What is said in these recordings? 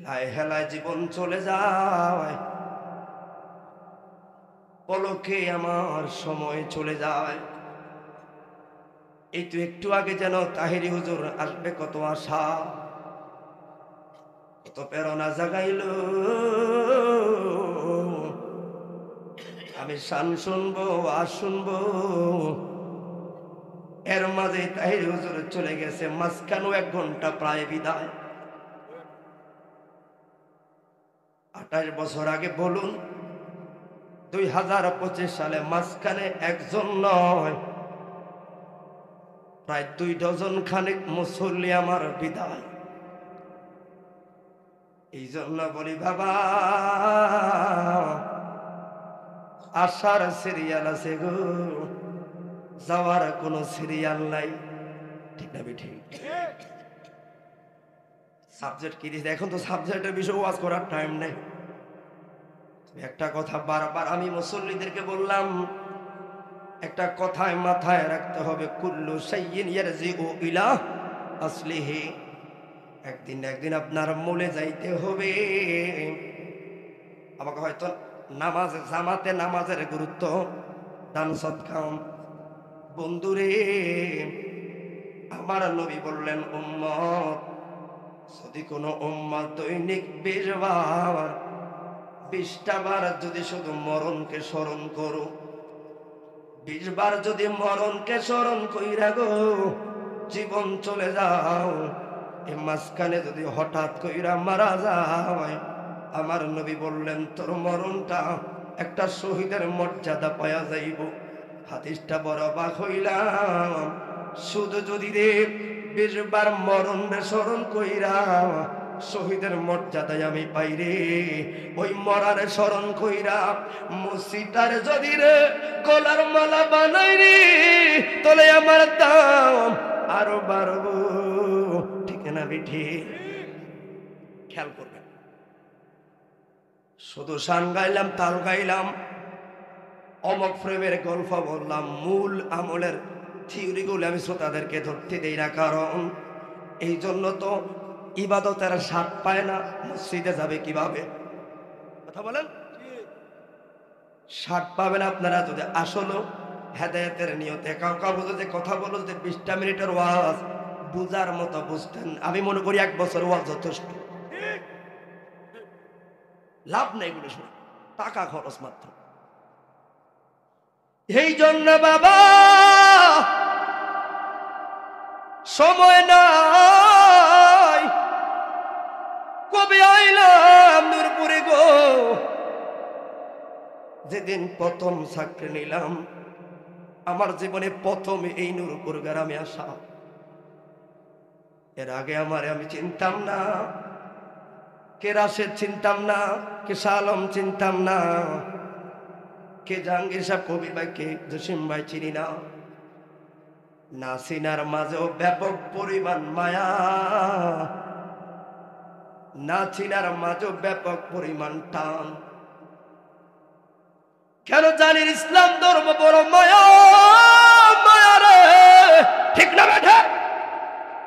হেলায় হেলায় জীবন চলে যায়, পলকে আমার সময় চলে যায়। এই তো একটু আগে যেন তাহেরি হুজুর আসবে, কত আশা কত প্রেরণা জাগাইল, আমি শান শুনবো আর শুনবো। এর মাঝে তাহেরি হুজুর চলে গেছে, মাঝখানেও 1 ঘন্টা প্রায় বিদায়। 28 বছর আগে বলুন, 2025 সালে মাঝখানে একজন নয়, প্রায় 2 ডজন খানিক মুসল্লি আমার বিদায়। এই জন্য বলি বাবা, আসার সিরিয়াল আছে গো, যাওয়ার কোনো সিরিয়াল নাই। ঠিক না ঠিক? সাবজেক্ট কি দিয়েছে এখন? তো সাবজেক্টের বিষয়ে ওয়াজ করার টাইম নেই। একটা কথা বারবার আমি মুসল্লিদেরকে বললাম, একটা কথায় মাথায় রাখতে হবে, কুল্লু শাইইন ইয়ারজিউ ইলা আসলিহি। একদিন একদিন আপনার মূলে যাইতে হবে। আমাকে হয়তো নামাজে জামাতে নামাজের গুরুত্ব, দান সদকা, বন্ধুরে আমার নবী বললেন, উম্মত যদি কোনো উম্মত দৈনিক 20 বার 20টা বার যদি শুধু মরণকে স্মরণ করো, 20 বার যদি মরণকে স্মরণ কইরা গো জীবন চলে যাও, এই মাঝখানে যদি হঠাৎ কইরা মারা যায়, আমার নবী বললেন তোর মরণটা একটা শহীদের মর্যাদা পাওয়া যাইব। হাদিসটা বড় অবাক হইলাম। শুধু যদি রে 20 বার মরণে স্মরণ কইরা শহীদের মর্যাদায় আমি পাই রে, ওই মরারে স্মরণ কইরা মুসিটার যদি রে গলার মালা বানাই রে, তলে আমার দাম আরো বাড়বো। ঠিক না বিঠি? খেয়াল করবেন, শুধু শান গাইলাম, তাল গাইলাম, অমক প্রেমের গল্প বললাম, মূল আমলের থিওরিগুলো আমি শ্রোতাদেরকে ধরতে দেই না। কারণ এই জন্য তো ইবাদতের স্বাদ পায় না, মসজিদে যাবে কিভাবে? কথা বলেন। স্বাদ পাবেন আপনারা যদি আসলে হেদায়েতের নিয়তে কাউকে যে কথা বলো, যে 20টা মিনিটের ওয়াজ বুঝার মতো বুঝতেন, আমি মনে করি 1 বছর ওয়াজ যথেষ্ট। লাভ নেই এগুলো শুনে, টাকা খরচ মাত্র। এই জন্য বাবা সময় নাই, কবে আইলাম নূরপুরে গো, যেদিন প্রথম চাকরি নিলাম, আমার জীবনে প্রথম এই নূরপুর গ্রামে আসা। এর আগে আমি চিনতাম না, কে রাশেদ চিনতাম না, কে শালম চিনতাম না, কে জাহাঙ্গীর সাহেব কবির ভাই, কে জসিম ভাই চিনি না। না চিনার মাঝেও ব্যাপক পরিমাণ মায়া, না চিনার মাঝেও ব্যাপক পরিমাণ টান। কেন জানি ইসলাম ধর্ম বড় মায়া, মায়া রে, ঠিক না বেঠা?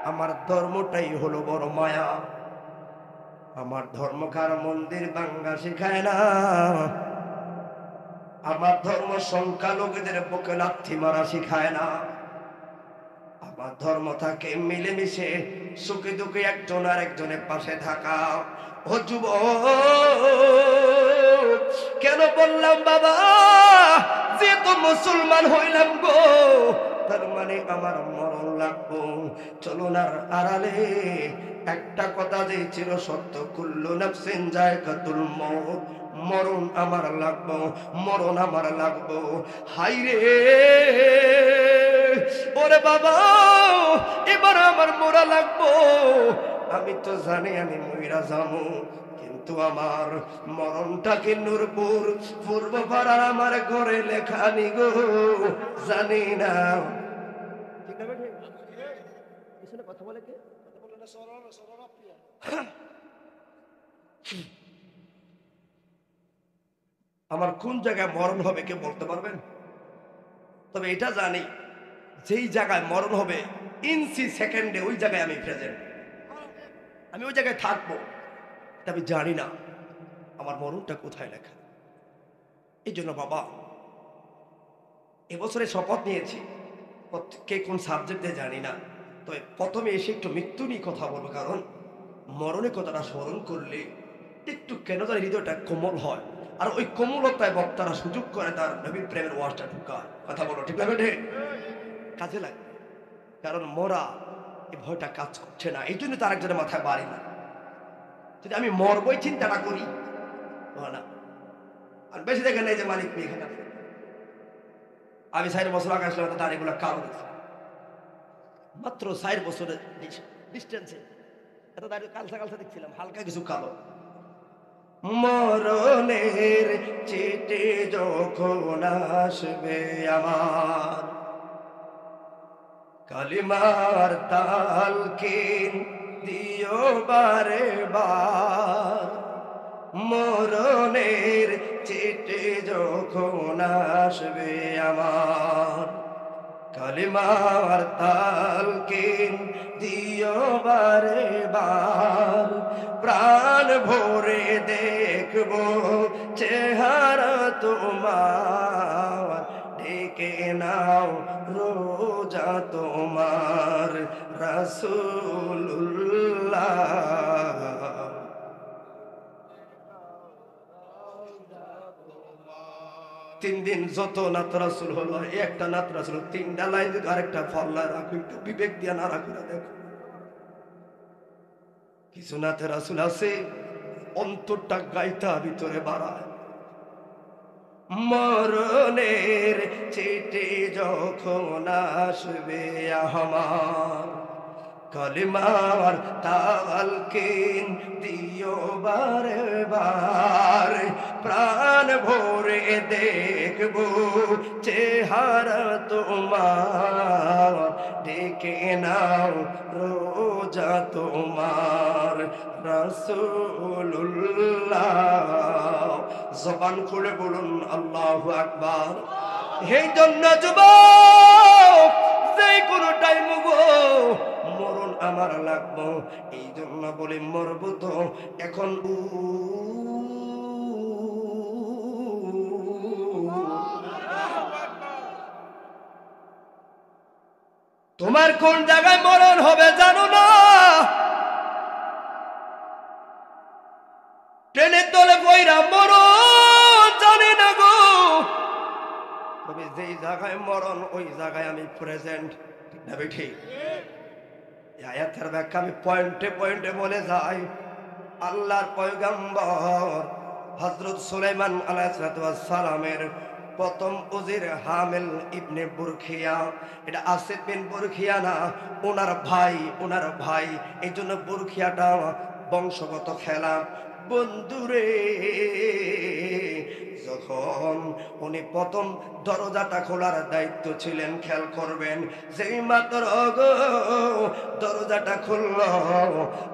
আমার ধর্মটাই হলো বড় মায়া। আমার ধর্ম কার মন্দির ভাঙ্গা শেখায় না, আমার ধর্ম সংখ্যালঘুদের বুকে লাথি মারা শিখায় না। আমার ধর্ম থাকে মিলেমিশে সুখে দুঃখে একজন আর একজনের পাশে থাকা। ও যুবক, কেন বললাম বাবা, যেহেতু মুসলমান হইলাম গো, তার মানে আমার মরণ লাগবো। চলুন আর আড়ালে একটা কথা যে ছিল সত্য, কুল্লু নাফসিন যায়কাতুল মউত, মরণ আমার লাগবো, মরণ আমার লাগবো। হাই রে ওরে বাবা, এবার আমার মরা লাগবো। আমি তো জানি আমি মইরা যাবো, কিন্তু আমার মরণটাকে নূরপুর পূর্ব পাড়ার আমার ঘরে লেখা নি গো, জানি না। কথা বলে কে? আমার কোন জায়গায় মরণ হবে কে বলতে পারবেন? তবে এটা জানি, যেই জায়গায় মরণ হবে ইঞ্চি সেকেন্ডে ওই জায়গায় আমি প্রেজেন্ট, আমি ওই জায়গায় থাকবো। আমি জানি না আমার মরণটা কোথায় লেখা। এই জন্য বাবা এবছরে শপথ নিয়েছি, কে কোন সাবজেক্টে জানি না, তবে প্রথমে এসে একটু মৃত্যু নিয়ে কথা বলবো, কারণ মরণের কথাটা স্মরণ করলে একটু কেন তার হৃদয়টা কোমল হয়, আর ওই কোমলতায় বক্তারা সুযোগ করে তার নবীর প্রেমের ওয়াজটা ঢুকায়। কথা বলো ঠিক না বেঠে? কাজে লাগে, কারণ মরা এই ভয়টা কাজ করছে না, এই জন্য তার একজনের মাথায় বাড়ি না। যদি আমি মরবই চিন্তাটা করি না, আর বেশি দেখে নেই যে মালিক এখানে আছে। আমি 4 বছর আগে আসলে দাঁড়িয়েগুলো কালো দেখছি, মাত্র 4 বছরের ডিস্টেন্সে এত দাঁড়িয়ে কালসা কালসা দেখছিলাম, হালকা কিছু কালো। মরণের চিঠি যখন আসবে আমার, কালিমার তালকিন দিও বারে বার। মরণের চিঠি যখন আসবে আমার, কালিমার তালকিন দিও বারে বার। প্রাণ ভরে দেখব চেহারা তোমার, ডেকে নাও রোজা তোমার রাসূলুল্লাহ। 3 দিন যত নাত রাসূল হলো, একটা নাত রাসূল 3টা লাইন যদি আরেকটা ফল্লা রাখো, একটু বিবেক দিয়া না রাখো না, দেখো কিছু নাতে রাসূল আছে অন্তরটা গাইতা ভিতরে বাড়ায়। মরণের চিঠি যখন আসবে আমার, কালিমার তালকিন দিও বারে বার। প্রাণ ভরে দেখব চেহারা তোমার, ডেকে নাও রোজা তোমার রাসূলুল্লাহ। জবান খুলে বলুন আল্লাহু আকবার। এই জন্য যুবক যে কোনো টাইম গো মরণ আমার লাগবো, এই জন্য বলে মরব তো এখন। তোমার কোন জায়গায় মরণ হবে জানো না, ট্রেনের তলে বইরা মরণ জানে না গো, তবে যেই জায়গায় মরণ ওই জায়গায় আমি প্রেজেন্ট। ঠিক না বেঠি? আয়াতের ব্যাখ্যা আমি পয়েন্টে পয়েন্টে বলে যাই। আল্লাহর পয়গম্বর হযরত সুলাইমান আলাইহিস সালামের প্রথম উজির হামিল ইবনে বুরখিয়া, এটা আসিফ বিন বুরখিয়া না, ওনার ভাই, এই জন্য বুরখিয়াটা বংশগত খেলা। বন্ধুরে যখন উনি প্রথম দরজাটা খোলার দায়িত্ব ছিলেন, খেয়াল করবেন, যেই মাত্র দরজাটা খুলল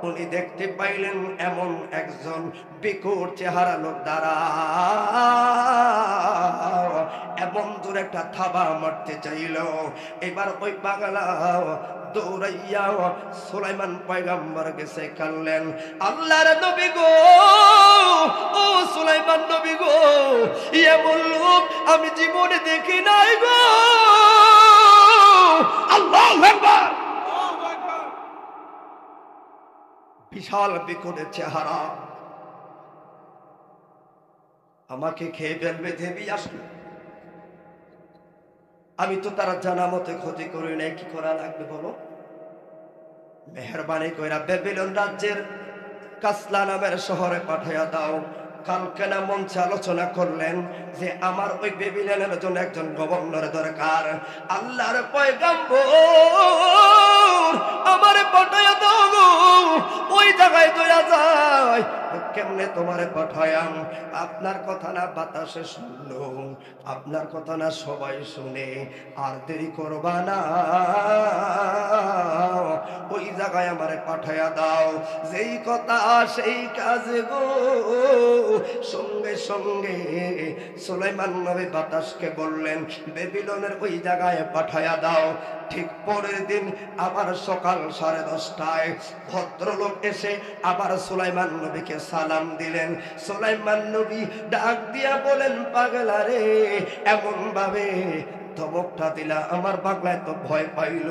উনি দেখতে পাইলেন এমন একজন বিকট চেহারা লোক দ্বারা এমন দূর একটা থাবা মারতে চাইল। এবার ওই পাগলা দৌড়াইয়া সুলাইমান পয়গম্বর গেছে কানলেন, আল্লাহর নবী গো, ও সুলাইমান নবী গো, এমন লোক আমি জীবনে দেখি নাই গো। আল্লাহু আকবার। বিশাল বিকটের চেহারা, আমাকে খেয়ে ফেলবে ভেবেই আসলো। আমি তো তারা জানা মতে ক্ষতি করি নাই, কি করা লাগবে বলো? মেহরবানি কইরা বেবিলন রাজ্যের কাসলা নামের শহরে পাঠাইয়া দাও। কালকে না মঞ্চে আলোচনা করলেন যে আমার ওই বেবিলনের জন্য একজন গভর্নর দরকার। আল্লাহর পয়গম্বর আমারে পাঠাইয়া দাও গো, ওই জায়গায় দয়া যায়। কেমনে তোমারে পাঠায়াম? আপনার কথা না বাতাসে শুনলো, আপনার কথা না সবাই শুনে, আর দেরি করবা না, ওই জায়গায় আমারে পাঠাইয়া দাও। যেই কথা সেই কাজ গো। সঙ্গে সঙ্গে সুলাইমান নবী বাতাসকে বললেন বেবিলনের ওই জায়গায় পাঠাইয়া দাও। ঠিক পরের দিন আবার সকাল 10:30টায় ভদ্রলোক এসে আবার সুলাইমান নবীকে সালাম দিলেন। সুলাইমান নবী ডাক দিয়া বলেন, পাগলা রে, এমন ভাবে ধমকটা দিলা আমার পাগলায় তো ভয় পাইল।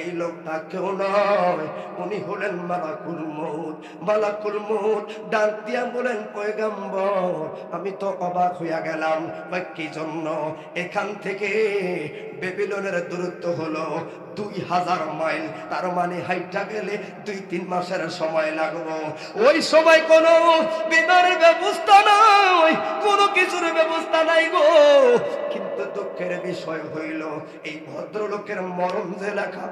এই লোকটা কেউ নয়, উনি হলেন মালাকুল মউত। মালাকুল মউত ডাক দিয়া বলেন, পয়গম্বর আমি তো অবাক হইয়া গেলাম। কি জন্য? এখান থেকে বেবিলনের দূরত্ব হলো 2000 মাইল, তার মানে হাইটা গেলে 2-3 মাসের সময় লাগবে। ওই সময় কোনো বিমানের ব্যবস্থা নাই, কোনো কিছুর ব্যবস্থা নাই গো। কিন্তু দুঃখের বিষয় হইল এই ভদ্রলোকের মরণ যে লেখা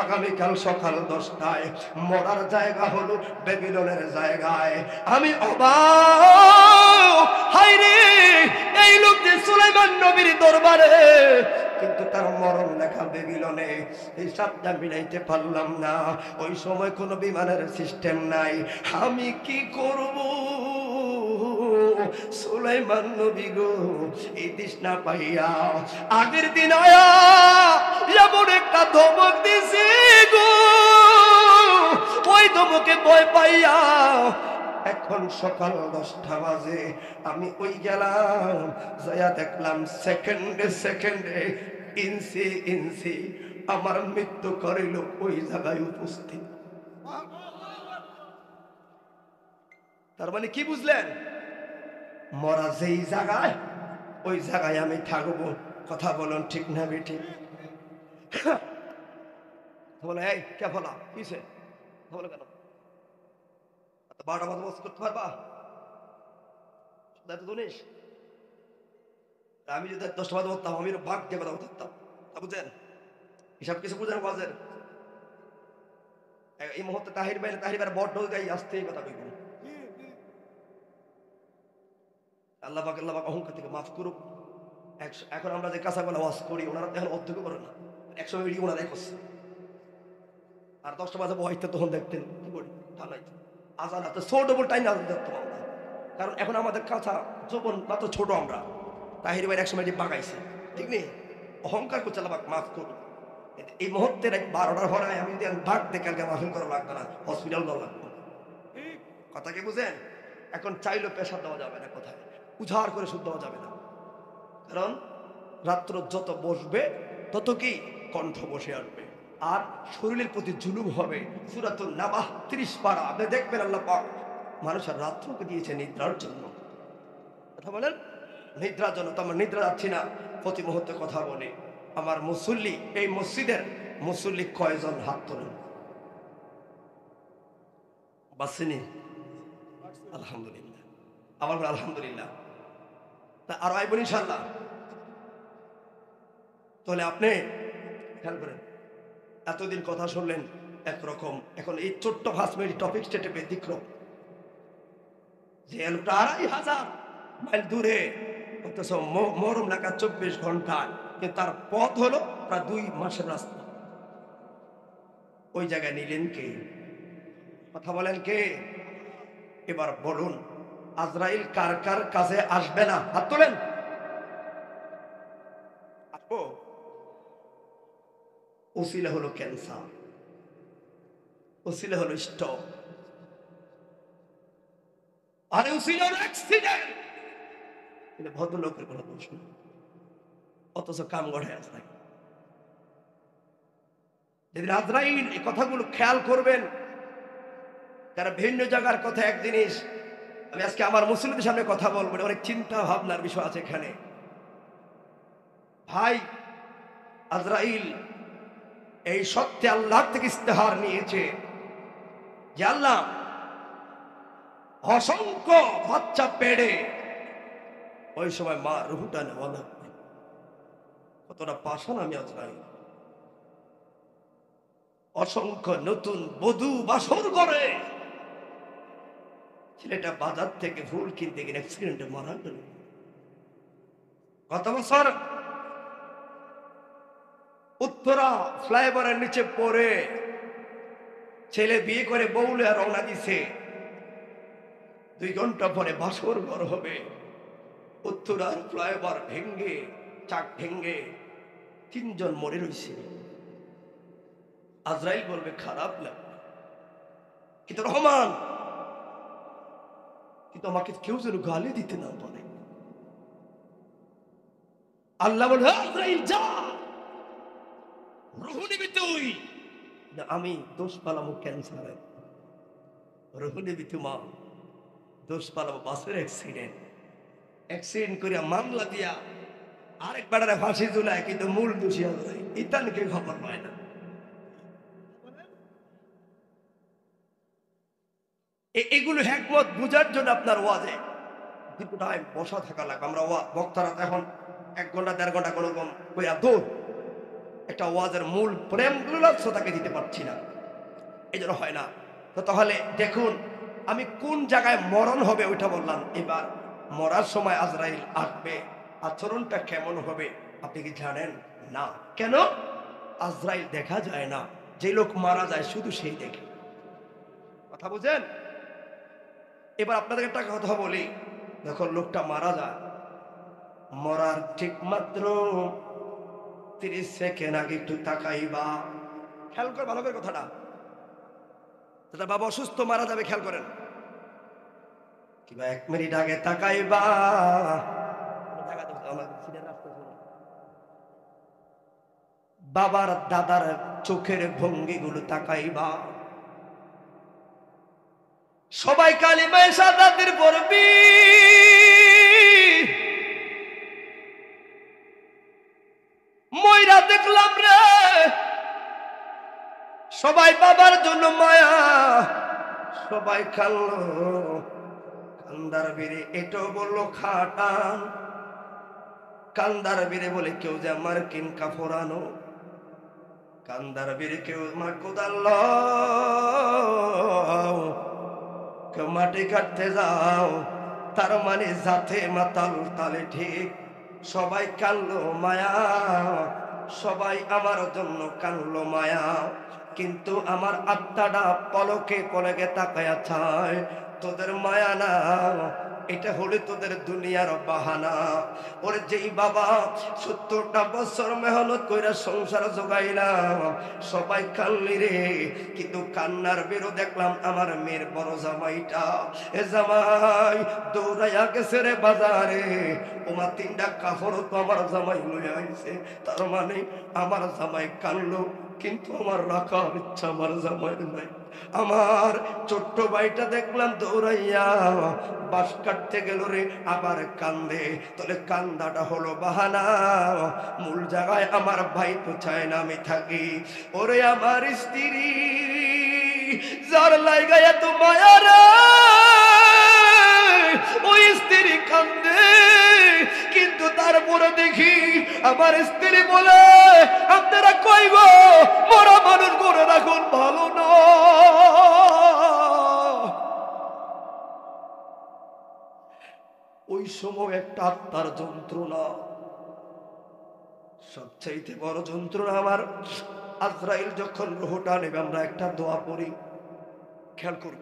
আগামীকাল সকাল 10টায়, মরার জায়গা হলো বেবিলনের জায়গায়। আমি অবাক, হায় রে, এই লোক যে সুলাইমান নবীর দরবারে, কিন্তু তার মরণ লেখা বেবিলনে। হিসাবটা মিলাইতে পারলাম না। ওই সময় কোনো বিমানের সিস্টেম নাই। আমি কি করব? সুলাইমান নবী গো, এই তৃষ্ণা পাইয়া আগের দিন আয়া এমন একটা ধমক দিছি গো, ওই ধমকে ভয় পাইয়া এখন সকাল 10টা বাজে, আমি ওই গেলাম, যাইয়া দেখলাম সেকেন্ডে সেকেন্ডে, ইঞ্চি ইঞ্চি আমার মৃত্যু করিল ওই জায়গায় উপস্থিত। তার মানে কি বুঝলেন? মরা যেই জায়গায়, ওই জায়গায় আমি থাকবো। কথা বলুন ঠিক না বেটি? বলে এই কে বলা কিসে বলো কেন? 12টা বাজে বস করতে পারবা? জিনিস আমি যদি 10টা বাজে বলতাম, আমি ভাগ দিয়ে কথা থাকতাম। তা বুঝছেন? হিসাব কিছু বুঝেন বাজের। এই মুহূর্তে তাহির ভাইয়ের বড় ডোল গাই আসতে এই কথা বলবেন। আল্লাহ পাক অহংকার থেকে মাফ করুক। এখন আমরা যে কাঁচা গলা ওয়াজ করি, ওনারা এখন অধ্যক্ষ করে না, 100 মিনিট ওনারাই করছে। আর 10টা বাজে বহাইতে তখন দেখতেন কি করি ঠান্ডায় আজান হাতে ছোট বল টাইম আজান দেখতাম আমরা। কারণ এখন আমাদের কাঁচা যৌবন মাত্র ছোট। আমরা তাহির ভাই 100 মিনিট বাগাইছে, ঠিক নেই? অহংকার করছে, আল্লাহ পাক মাফ করুক। এই মুহূর্তে 12টার পরে আমি যদি ভাগ দেখে কালকে মাহফিল করা লাগবে না, হসপিটাল যাওয়া লাগবে। কথা কি বুঝেন? এখন চাইলেও প্রেশার দেওয়া যাবে না, কোথায় উজাড় করে সুদ দেওয়া যাবে না। কারণ রাত্র যত বসবে তত কি কণ্ঠ বসে আসবে, আর শরীরের প্রতি জুলুম হবে। সূরাতুন নাবাহ 30 পারা আপনি দেখবেন, আল্লাহ পাক মানুষের রাত্রকে দিয়েছে নিদ্রার জন্য। কথা বলেন, নিদ্রার জন্য। তো আমরা নিদ্রা যাচ্ছি না, প্রতি মুহূর্তে কথা বলি। আমার মুসল্লি, এই মসজিদের মুসল্লি কয়জন? হাত তোলেন। বাসিনি? আলহামদুলিল্লাহ। আমার আলহামদুলিল্লাহ। তা আরো আইবন ইনশাআল্লাহ। তাহলে আপনি খেয়াল করেন, এতদিন কথা শুনলেন একরকম, এখন এই ছোট্ট 5 মিনিট টপিক স্টেটে ব্যতিক্রম। যে লোকটা 2500 মাইল দূরে, অথচ মরম লেখা 24 ঘন্টা, কিন্তু তার পথ হলো প্রায় 2 মাসের রাস্তা। ওই জায়গায় নিলেন কে? কথা বলেন কে? এবার বলুন, আজরাইল কার কার কাছে আসবে না? হাত তোলেন। আসবো। ওসিলা হলো ক্যান্সার, ওসিলা হলো স্ট্রোক, আরে ওসিলা হলো অ্যাক্সিডেন্ট। কিন্তু ভদ্রলোকের কোনো দোষ নেই, অথচ কাম গড়ায় আজরাইল। যেদিন আজরাইল এই কথাগুলো খেয়াল করবেন, কারণ ভিন্ন জায়গার কথা এক জিনিস। আমি আজকে আমার মুসলিমদের সামনে কথা বলবো, অনেক চিন্তা ভাবনার বিষয় আছে এখানে। ভাই, আজরাইল এই সত্যে আল্লাহ থেকে ইস্তেহার নিয়েছে যে আল্লাহ অসংখ্য বাচ্চা পেড়ে ওই সময় মা রুহুটা নেওয়া লাগবে। কতটা পাষাণ আমি আজরাইল। অসংখ্য নতুন বধূ বাসর করে, ছেলেটা বাজার থেকে ফুল কিনতে গিয়ে অ্যাক্সিডেন্টে মারা গেল। গত বছর উত্তরা ফ্লাইওভারের নিচে পড়ে ছেলে বিয়ে করে বউলে রওনা দিছে, 2 ঘন্টা পরে বাসর ঘর হবে। উত্তরার ফ্লাইওভার ভেঙ্গে, চাক ভেঙ্গে 3 জন মরে রয়েছে। আজরাইল বলবে খারাপ লাগবে, কিন্তু রহমান কিন্তু আমাকে কেউ যেন গালি দিতে না পারে। আল্লাহ বলে, আজরাইল যা, রূহ নিবি তুই। আমি দোষ পালাবো ক্যান্সারে, রূহ নিবি তোমা, দোষ পালাবো বাসের অ্যাক্সিডেন্ট করিয়া মামলা দিয়া আরেক বেড়ারে ফাঁসি ঝুলায়, কিন্তু মূল দোষী আজরাইল। ইতানকে খবর পায় না। এগুলো হিকমত বুঝার জন্য আপনার ওয়াজে দীর্ঘ টাইম বসা থাকা লাগবে। আমরা বক্তারা এখন 1 ঘন্টা 1.5 ঘন্টা কোনো রকম কইয়া দূর একটা ওয়াজের মূল প্রেমগুলো শ্রোতাকে দিতে পারছি না, এই জন্য হয় না। তো তাহলে দেখুন আমি কোন জায়গায় মরণ হবে ওইটা বললাম। এবার মরার সময় আজরাইল আসবে, আচরণটা কেমন হবে আপনি কি জানেন? না। কেন? আজরাইল দেখা যায় না, যে লোক মারা যায় শুধু সেই দেখে। কথা বুঝেন? এবার আপনাদের একটা কথা বলি, যখন লোকটা মারা যায়, মরার ঠিক মাত্র 30 সেকেন্ড আগে একটু তাকাইবা, খেয়াল করে ভালো করে কথাটা। বাবা অসুস্থ মারা যাবে, খেয়াল করেন, কিংবা 1 মিনিট আগে তাকাইবা, বাবার দাদার চোখের ভঙ্গিগুলো তাকাইবা। সবাই কালিমায়ে শাহাদাতের পড়বি, ময়রা দেখলাম রে, সবাই বাবার জন্য মায়া, সবাই কাঁদলো, কান্দার বীরে এটো বললো খাটান, কান্দার বীরে বলে কেউ যে আমার কিন কাফরানো, কান্দার বীরে কেউ আমার কোদাল, কেউ মাটি কাটতে যাও, তার মানে যাতে মাতাল তালে ঠিক। সবাই কানলো মায়া, সবাই আমার জন্য কানলো মায়া, কিন্তু আমার আত্মাটা পলকে পলকে তাকায়া চায় তোদের মায়া না, এটা হলে তোদের দুনিয়ার বাহানা। ওর যেই বাবা 70টা বছর মেহনত কইরা সংসার জোগাইলাম, সবাই কান্লি রে, কিন্তু কান্নার বেরো দেখলাম আমার মেয়ের বড় জামাইটা, এ জামাই দৌড়াইয়া গেছে রে বাজারে, ওমা 3টা কাপড় তো আমার জামাই লইয়া আইছে, তার মানে আমার জামাই কানলো, কিন্তু আমার রাখার ইচ্ছা আমার জামাইয়ের নাই। আমার ছোট্ট ভাইটা দেখলাম দৌড়াইয়া বাঁশ কাটতে গেল রে, আবার কান্দে, তাহলে কান্দাটা হলো বাহানা, মূল জায়গায় আমার ভাই তো চায় না আমি থাকি। ওরে আমার স্ত্রী যার লাইগা এত মায়া রে, ওই স্ত্রী কান্দে, কিন্তু তারপরে দেখি আমার স্ত্রী বলে আপনারা কইব মরা মানুষ করে রাখুন ভালো না। ওই সময় একটা আত্মার যন্ত্রণা, সবচাইতে বড় যন্ত্রণা আমার আজরাইল যখন রূহটা নেবে। আমরা একটা দোয়া পড়ি, খেয়াল করব।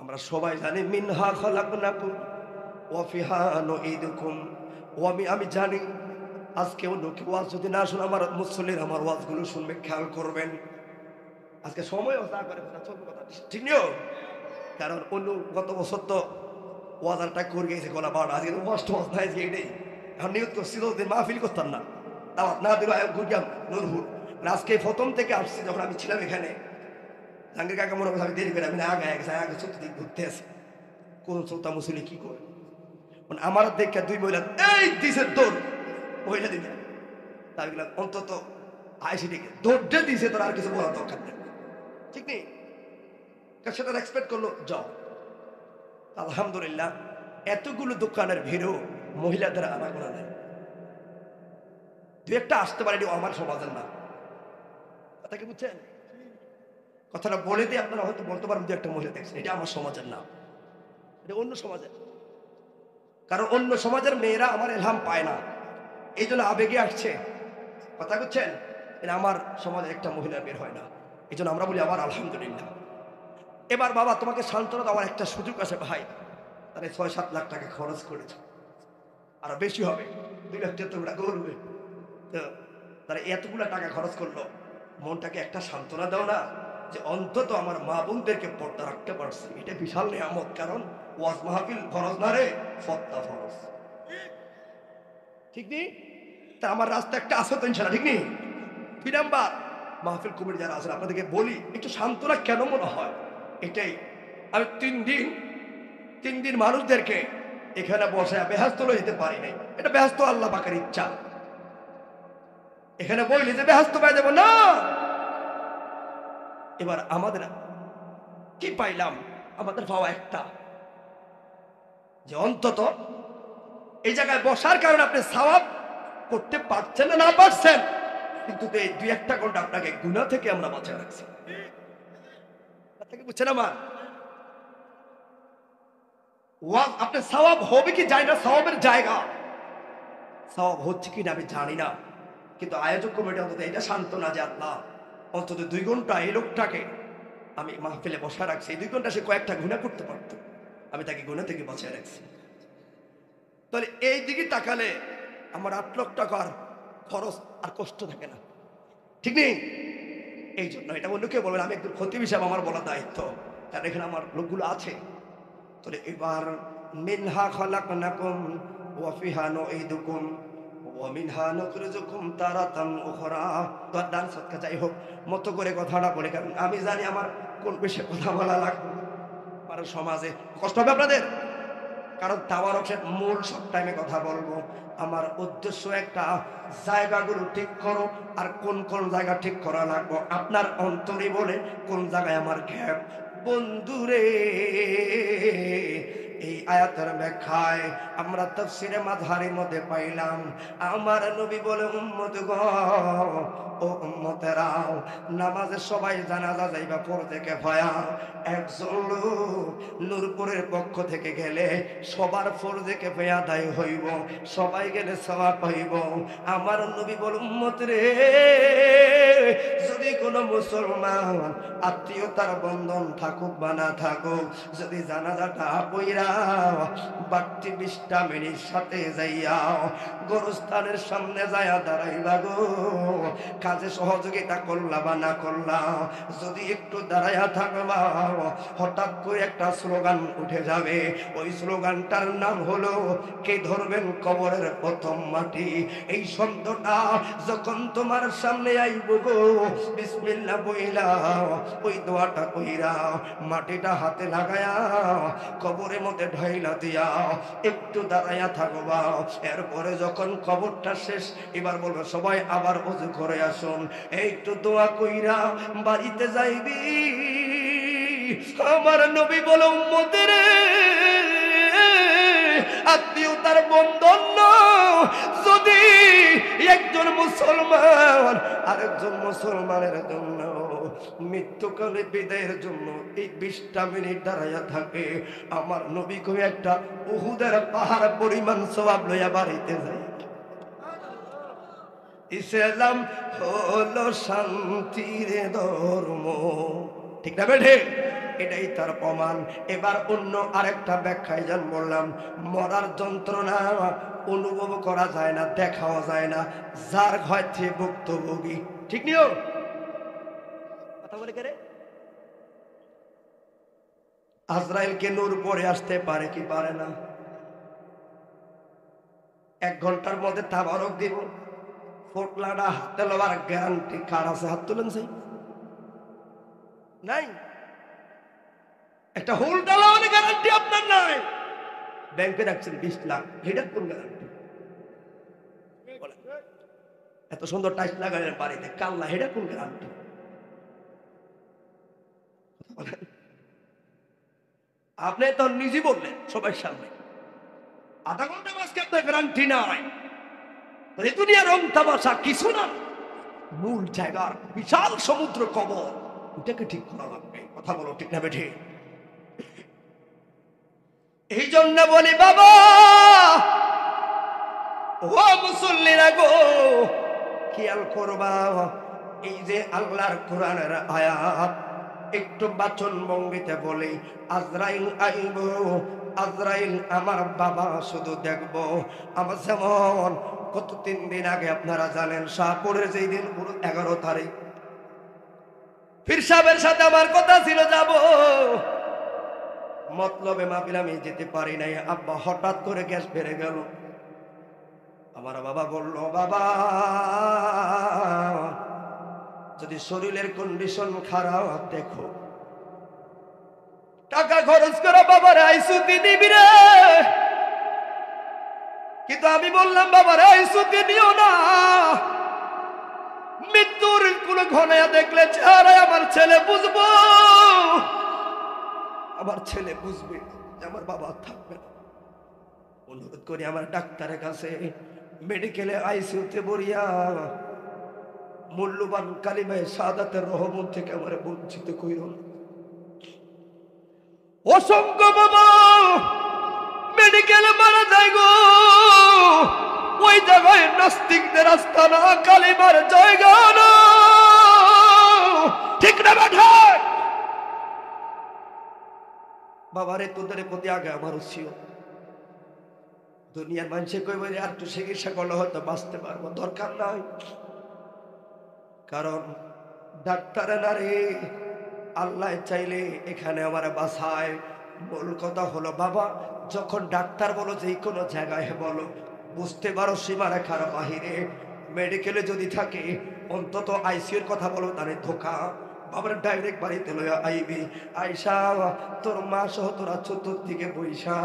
আমরা সবাই জানি মিনহা খালাকনাকুম ওয়া ফিহা নুঈদুকুম, ও আমি জানি আজকে অন্য কেউ ওয়াজ যদি না শুনে, আমার মুসল্লির আমার ওয়াজগুলো শুনবে, খেয়াল করবেন। আজকে সময় চলবে কথা ঠিক নিও, কারণ অন্য গত বছর তো ওয়াজারটা করে গেছে গলা 12টা, আজকে তো কষ্ট অবস্থায় এটাই। এখন নিয়ত করছি দিন মাহফিল করতাম না, দাওয়াত না দিল ঘুরলাম নূরপুর। আজকে প্রথম থেকে আসছি, যখন আমি ছিলাম এখানে জাহাঙ্গীর কাকা মনে করছে আমি দেরি করে, আমি না আগে আগে সত্যি দিক ঘুরতে আসি, কোন শ্রোতা মুসলি কি করে মানে আমার দেখে 2 মহিলা এই দিছে দৌড়, মহিলা দিকে তাই গেলাম অন্তত আইসি দিকে দৌড়ে দিছে, তোর আর কিছু বলার দরকার নেই, ঠিক নেই, সেটা এক্সপেক্ট করলো যাও। আলহামদুলিল্লাহ এতগুলো দোকানের ভিড়ও মহিলাদের আনাগোনা নেই, 2-1টা আসতে পারেনি, আমার সমাজের না, কথা কি বুঝছেন? কথাটা বলে দিয়ে আপনারা হয়তো বলতে পারেন 2-1টা মহিলা দেখছেন, এটা আমার সমাজের না, এটা অন্য সমাজের। কারণ অন্য সমাজের মেয়েরা আমার এলহাম পায় না, এই জন্য আবেগে আসছে, কথা বুঝছেন? এটা আমার সমাজের একটা মহিলা বের হয় না, এই জন্য আমরা বলি আবার আলহামদুলিল্লাহ। এবার বাবা তোমাকে সান্ত্বনা দেওয়ার একটা সুযোগ আছে ভাই, তাহলে 6-7 লাখ টাকা খরচ করেছ, আরো বেশি হবে, 2 লাখ টাকা করবে, তারা এতগুলো টাকা খরচ করলো, মনটাকে একটা সান্ত্বনা দাও না, যে অন্তত আমার মা বোনদেরকে পর্দা রাখতে পারছি, এটা বিশাল নিয়ামত। কারণ ওয়াজ মাহফিল ফরজ না রে, ফতোয়া ফরজ। ঠিক নেই? তা আমার রাস্তা একটা আছে তো ইনশাআল্লাহ, ঠিক নেই? 2 নাম্বার, মাহফিল কমিটি যারা আছেন আপনাদেরকে বলি একটু সান্ত্বনা কেন মনে হয় এটাই। আমি 3 দিন মানুষদেরকে এখানে বসে ব্যস্ত লয়ে যেতে পারি নাই, এটা ব্যস্ত আল্লাহ পাকের ইচ্ছা। এখানে বইলে যে ব্যস্ত পাই দেব না। এবার আমাদের কি পাইলাম? আমাদের পাওয়া একটা, যে অন্তত এই জায়গায় বসার কারণে আপনি সওয়াব করতে পারছেন না পারছেন, কিন্তু এই 2-1 ঘন্টা আপনাকে গুনাহ থেকে আমরা বাঁচিয়ে রাখছি। আপনাকে বুঝছেন আমার ওয়াজ আপনার সওয়াব হবে কি যায় না, সওয়াবের জায়গা সওয়াব হচ্ছে কি না আমি জানি না, কিন্তু আয়োজক কমিটি অন্তত এটা সান্ত্বনা যে আল্লাহ অন্তত 2 ঘন্টা এই লোকটাকে আমি মাহফিলে বসা রাখছি। এই 2 ঘন্টা সে কয়েকটা গুনাহ করতে পারতো, আমি তাকে গুনাহ থেকে বাঁচিয়ে রাখছি। তাহলে এই দিকে তাকালে আমার 8 লাখ টাকার খরচ আর কষ্ট থাকে না, ঠিক নেই? এই জন্য এটা অন্য কেউ বলবেন, আমি একটু খতিব হিসাবে আমার বলার দায়িত্ব, কারণ এখানে আমার লোকগুলো আছে। তাহলে এবার মিনহা খালাকনাকুম ওয়া ফিহা নুঈদুকুম ওয়া মিনহা নুখরিজুকুম তারাতান উখরা। তো দান সদকা যাই হোক, মতো করে কথাটা বলে, কারণ আমি জানি আমার কোন বিষয়ে কথা বলা লাগবে, কারণ সমাজে কষ্ট হবে আপনাদের, কারণ তাওয়ারকের মূল সব টাইমে কথা বলবো। আমার উদ্দেশ্য একটা, জায়গাগুলো ঠিক করো, আর কোন কোন জায়গা ঠিক করা লাগবে আপনার অন্তরে বলে কোন জায়গায় আমার গ্যাপ। বন্ধুরে, এই আয়াতের ব্যাখ্যায় আমরা তাফসীরে মাযহারের মধ্যে পাইলাম, আমার নবী বলে উম্মত গো, ও উম্মতেরাও, নামাজে সবাই জানাজা যাইবা পড়তে কিফায়া, একজন লোক নূরপুরের পক্ষ থেকে গেলে সবার ফরজে কিফায়া আদায় হইব, সবাই গেলে সওয়াব পাইব। আমার নবী বলে উম্মত রে, যদি কোনো মুসলমান আত্মীয়তার বন্ধন থাকুক বা না থাকুক, যদি জানাজাটা পইরা বাড়তি 20টা মিনিট সাথে যাইয়া গোরস্থানের সামনে যাইয়া দাঁড়াইবা গো, কাজে সহযোগিতা করলা বা না করলা, যদি একটু দাঁড়াইয়া থাকবা, হঠাৎ করে একটা স্লোগান উঠে যাবে, ওই স্লোগানটার নাম হলো কে ধরবেন কবরের প্রথম মাটি। এই শব্দটা যখন তোমার সামনে আইব গো, বিসমিল্লাহ বইলা ওই দোয়াটা কইরা মাটিটা হাতে লাগায়া কবরের মধ্যে ঢাইলা দিয়া একটু দাঁড়াইয়া থাকবা। এরপরে যখন কবরটা শেষ, এবার বলবে সবাই আবার ওযু করে আসুন, একটু দোয়া কইরা বাড়িতে যাইবি। আমার নবী বলে উম্মতের আত্মীয়তার বন্ধন যদি একজন মুসলমান আরেকজন মুসলমানের জন্য মৃত্যুকালে বিদায়ের জন্য এই 20টা মিনিট দাঁড়াইয়া থাকে, আমার নবী কই একটা উহুদের পাহাড় পরিমাণ সওয়াব লইয়া বাড়িতে যায়। ইসলাম হলো শান্তির ধর্ম, ঠিক না বেঠে? এটাই তার প্রমাণ। এবার অন্য আরেকটা ব্যাখ্যায় যান, বললাম মরার যন্ত্রণা অনুভব করা যায় না, দেখাও যায় না, যার হয়তো ভুক্তভোগী, ঠিক নিও কথা বলে কে রে? আজরাইলকে নূর পরে আসতে পারে কি পারে না? 1 ঘন্টার মধ্যে তাবারক দিব, ফোটলাটা হাতে লওয়ার গ্যারান্টি কার আছে? হাত তুলেন সেই নাই। একটা হোল ডালাওয়ার গ্যারান্টি আপনার নাই। ব্যাংকে রাখছেন 20 লাখ, এটা কোন গ্যারান্টি? এত সুন্দর টাইলস লাগালেন বাড়িতে, কাল্লা, এটা কোন গ্যারান্টি? আপনি তো নিজে বললেন সবার সামনে, আধা ঘন্টা মাঝকে আপনার গ্যারান্টি নাই। এই দুনিয়ার রং তামাশা কিছু না, মূল জায়গার বিশাল সমুদ্র কবর, ওটাকে ঠিক করা লাগবে। কথা বলো ঠিক না বেঠে? এই জন্য বলি বাবা, ও মুসল্লিরা গো, খেয়াল করবা, এই যে আল্লাহর কোরআনের আয়াত একটু বাচন ভঙ্গিতে বলি, আজরাইল আইব, আজরাইল আমার বাবা শুধু দেখবো। আমার যেমন কত 3 দিন আগে আপনারা জানেন শাহপুরের যেই দিন 11 তারিখ পীর সাহেবের সাথে আমার কথা ছিল যাব, মতলবে মাহফিল আমি যেতে পারি নাই। আব্বা হঠাৎ করে গ্যাস বেড়ে গেল। আমার বাবা বলল, বাবা যদি শরীরের কন্ডিশন খারাপ দেখো, টাকা খরচ করে বাবার আইসুতি নিবি রে। কিন্তু আমি বললাম, বাবার আইসুতি নিও না, মৃত্যুর কোন ঘনায়া দেখলে চেহারায় আমার ছেলে বুঝবো, আমার ছেলে বুঝবে যে আমার বাবা থাকবে না। অনুরোধ করি আমার ডাক্তারের কাছে, মেডিকেলে আইসিইউতে বরিয়া মূল্যবান কালিমায়ে শাহাদাতের রহমত থেকে আমার বঞ্চিত কইরো না। অসংখ্য বাবা মেডিকেলে মারা যায় গো, ওই জায়গায় নাস্তিকদের আস্তানা, কালিমার জায়গা না। ঠিক না বেঠা? বাবারে তোদের প্রতি আগে আমার ছিল, দুনিয়ার মানুষে কইবে আর একটু চিকিৎসা করলে হয়তো বাঁচতে পারবো, দরকার নাই। কারণ ডাক্তারে না রে, আল্লাহ চাইলে এখানে আমার বাসায়। মূল কথা হলো বাবা, যখন ডাক্তার বলো যে কোনো জায়গায় বলো, বুঝতে পারো সীমারেখার বাহিরে, মেডিকেলে যদি থাকে অন্তত আইসিইউর কথা বলো, তাহলে ধোকা। বাবার ডাইরেক্ট বাড়িতে লইয়া আইবি, আইসা তোর মা সহ তোরা চতুর্দিকে বইসা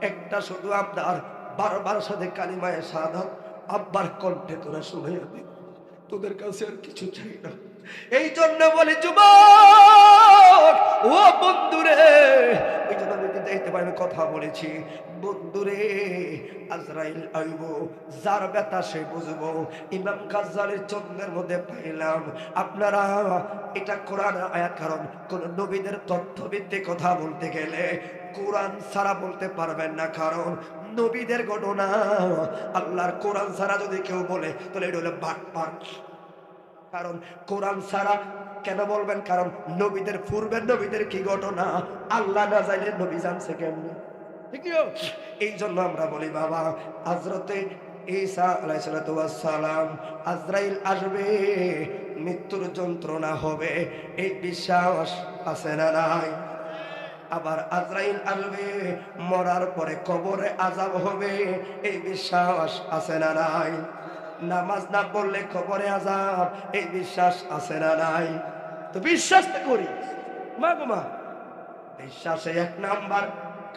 একটা শুধু আবদার, বারবার সাথে কালিমায়ে শাহাদাত আব্বার কণ্ঠে তোরা শুনাইয়া দিবি। তোদের কাছে আর কিছু চাই না। এই জন্য বলি যুবক ও বন্ধুরে, ওই জন্য আমি দেখতে পাই কথা বলেছি, বন্ধুরে আজরাইল আইব, যার ব্যথা সে বুঝবো। ইমাম গাজ্জালির চন্দ্রের মধ্যে পাইলাম আপনারা এটা কোরআন আয়াত, কারণ কোন নবীদের তথ্যভিত্তিক কথা বলতে গেলে কোরআন ছাড়া বলতে পারবেন না, কারণ নবীদের ঘটনা আল্লাহর কোরআন ছাড়া যদি কেউ বলে তাহলে এটা হলো বাটপার। কারণ কোরআন ছাড়া কেন বলবেন? কারণ নবীদের পূর্বের নবীদের কি ঘটনা আল্লাহ না জানলে নবী জানছে কেমনে? ঠিক না? এই জন্য আমরা বলি বাবা, হযরতে ঈসা আলাইহিস সালাম আজরাইল আসবে, মৃত্যুর যন্ত্রণা হবে, এই বিশ্বাস আছে না নাই? আবার আজরাইল আসবে, মরার পরে কবরে আযাব হবে, এই বিশ্বাস আছে না নাই? নামাজ না পড়লে কবরে আযাব, এই বিশ্বাস আছে না নাই? তো বিশ্বাস তো করি মা গো মা, বিশ্বাসে 1 নাম্বার,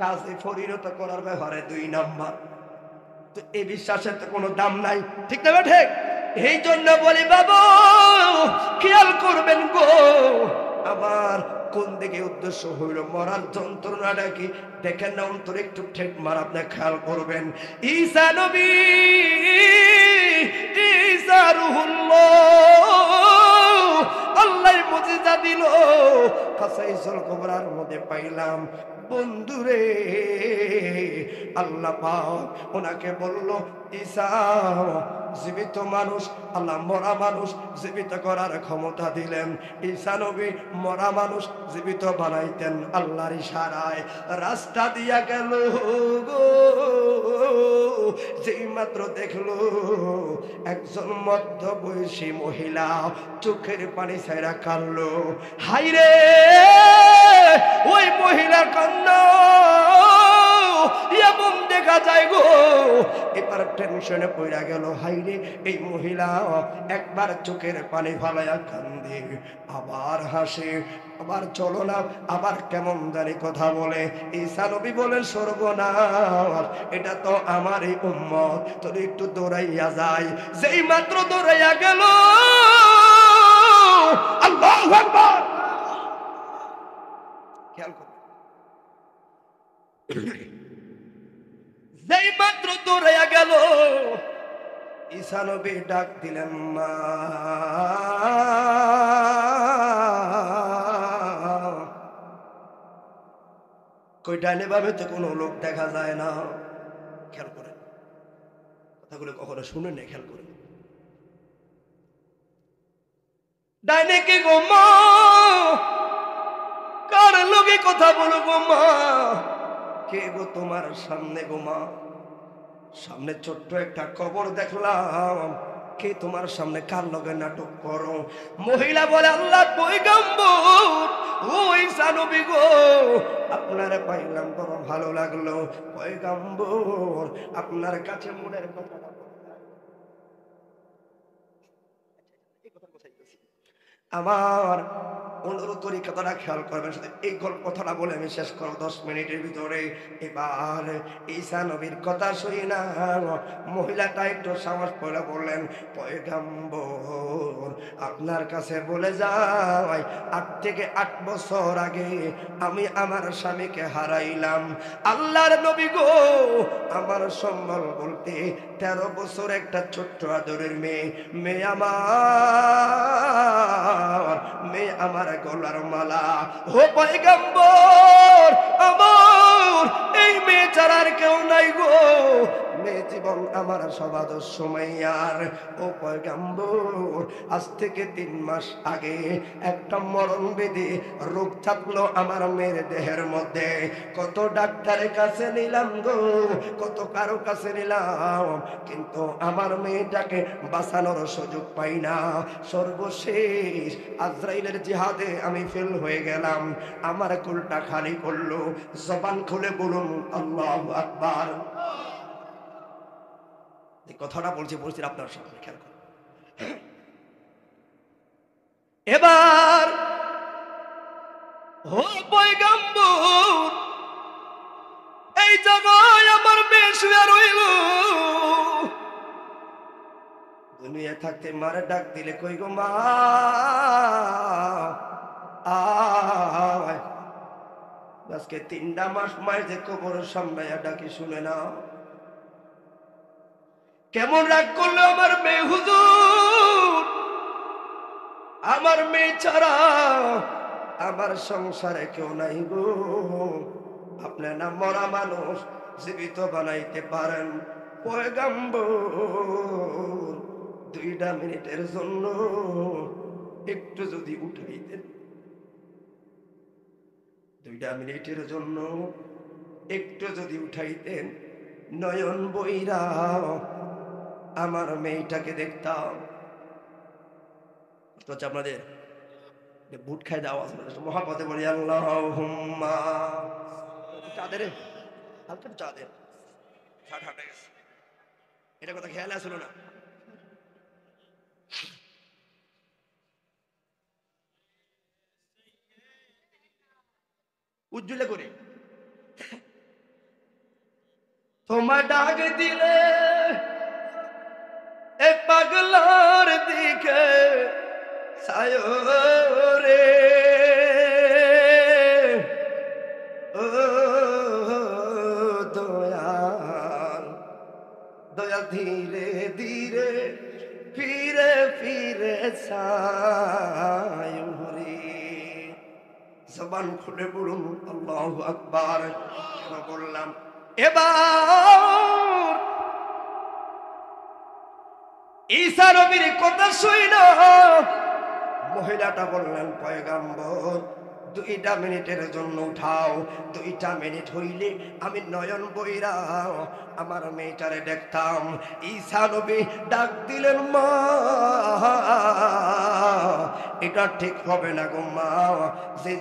কাজে পরিণত করার ব্যাপারে 2 নাম্বার। তো এই বিশ্বাসের তো কোনো দাম নাই, ঠিক না ঠিক? এই জন্য বলি বাবা খেয়াল করবেন গো, আমার কোন দিকে উদ্দেশ্য হইল, মরার যন্ত্রণাটা কি দেখেন না, অন্তর একটু ঠেক মার, আপনি খেয়াল করবেন। ঈসা নবী, ঈসা রুহুল্লাহ, আল্লাহর মুজিজা দিল, কাসাইসুল কুবরার মধ্যে পাইলাম। বন্ধুরে আল্লাহ পাক ওনাকে বলল, ঈসা জীবিত মানুষ, আল্লাহ মরা মানুষ জীবিত করার ক্ষমতা দিলেন। ঈসা নবী মরা মানুষ জীবিত বানাইতেন আল্লাহর ইশারায়। রাস্তা দিয়া গেল গো, যেই মাত্র দেখলো একজন মধ্যবয়সী মহিলা চোখের পানি ছাইরা কাঁদলো। হাইরে ওই মহিলার কান্না এমন দেখা যায় গো, এবার টেনশনে পড়া গেল। হাইরে এই মহিলা একবার চোখের পানি ফালাইয়া কান্দে, আবার হাসে, আবার চলো না, আবার কেমন জানি কথা বলে। ঈসা নবী বলেন, সর্বনাশ, এটা তো আমারই উম্মত, তোর একটু দৌড়াইয়া যায়। যেই মাত্র দৌড়াইয়া গেল, আল্লাহু আকবার, খেয়াল করো, যেই মাত্র দৌড়াইয়া গেল, ঈসা নবী ডাক দিলেন, মা। কই ডাইনে ভাবে তো কোনো লোক দেখা যায় না। খেয়াল করেন কথাগুলো, কখনো শুনেন না, খেয়াল করেন। ডাইনে কি গো মা? কার লোকে কথা বলো গো মা? কে গো তোমার সামনে গো মা? সামনে ছোট্ট একটা কবর দেখলাম, কে তোমার সামনে কার লগে নাটক করো? মহিলা বলে, আল্লাহ পয়গম্বর ও ঈসা নবী গো, আপনারে পাইলাম বড় ভালো লাগলো পয়গম্বর, আপনার কাছে মনের কথাটা আমার অনুরোধ করি, কথাটা খেয়াল করবেন। শুধু এই কথাটা বলে আমি শেষ করব 10 মিনিটের ভিতরে। এবার ঈসা নবীর কথা শুনি না, মহিলাটা একটু সাহস করে বললেন, পয়গম্বর আপনার কাছে বলে যাই, 8 থেকে 8 বছর আগে আমি আমার স্বামীকে হারাইলাম। আল্লাহর নবী গো, আমার সম্বল বলতে 13 বছর একটা ছোট্ট আদরের মেয়ে আমার গলার মালা। ও পয়গম্বর, আমার এই মেয়ে ছাড়া আর কেউ নাই গো, মেয়ে জীবন আমার সব আদর্শ মাইয়ার। ও পয়গম্বর, আজ থেকে 3 মাস আগে একটা মরণ ব্যাধি রোগ থাকলো আমার মেয়ের দেহের মধ্যে। কত ডাক্তারের কাছে নিলাম গো, কত কারো কাছে নিলাম, কিন্তু আমার মেয়েটাকে বাঁচানোর সুযোগ পাই না। সর্বশেষ আজরাইলের জিহাদে আমি ফেল হয়ে গেলাম, আমার কুলটা খালি করলো। জবান খুলে বলুন আল্লাহু আকবার। এই কথাটা বলছি আপনার সামনে, খেয়াল করুন। এবার ও পয়গম্বর, এই জায়গায় আমার মেয়ে শুয়ে রইল। দুনিয়া থাকতে মারে ডাক দিলে কই গো মা, আয়। আজকে 3টা মাস মায়ের যে কবরের সামনে ডাকি শুনে না। কেমন রাগ করলো আমার মেয়ে হুজুর, আমার মেয়ে ছাড়া আমার সংসারে কেউ নাই গো। আপনি না মরা মানুষ জীবিত বানাইতে পারেন পয়গম্বর, 2টা মিনিটের জন্য একটু যদি উঠাইতেন, 2টা মিনিটের জন্য একটু যদি উঠাইতেন, নয়ন বইরা আমার মেয়েটাকে দেখতাম। আপনাদের বুট খাই দেওয়া মহাপদে বলি আল্লাহুম্মা, চাঁদের হালকা চাঁদের এটা কথা খেয়াল আসলো না। উজ্জ্বলে করে তোমার ডাক দিলে এ পাগলার দিকে সায়রে, ও দয়াল দয়াল ধীরে ধীরে ফিরে ফিরে সায়রে। জবান খুলে বলুন আল্লাহু আকবার। বললাম এবার ঈসা নবীর কথা শুই না, মহিলাটা বললেন পয়গম্বর 2টা মিনিটের জন্য উঠাও। 2টা মিনিট হইলে আমি নয়ন বইরা আমার মেয়েটারে দেখতাম। ঈসা নবী ডাক দিলেন, মা এটা ঠিক হবে না গো মা,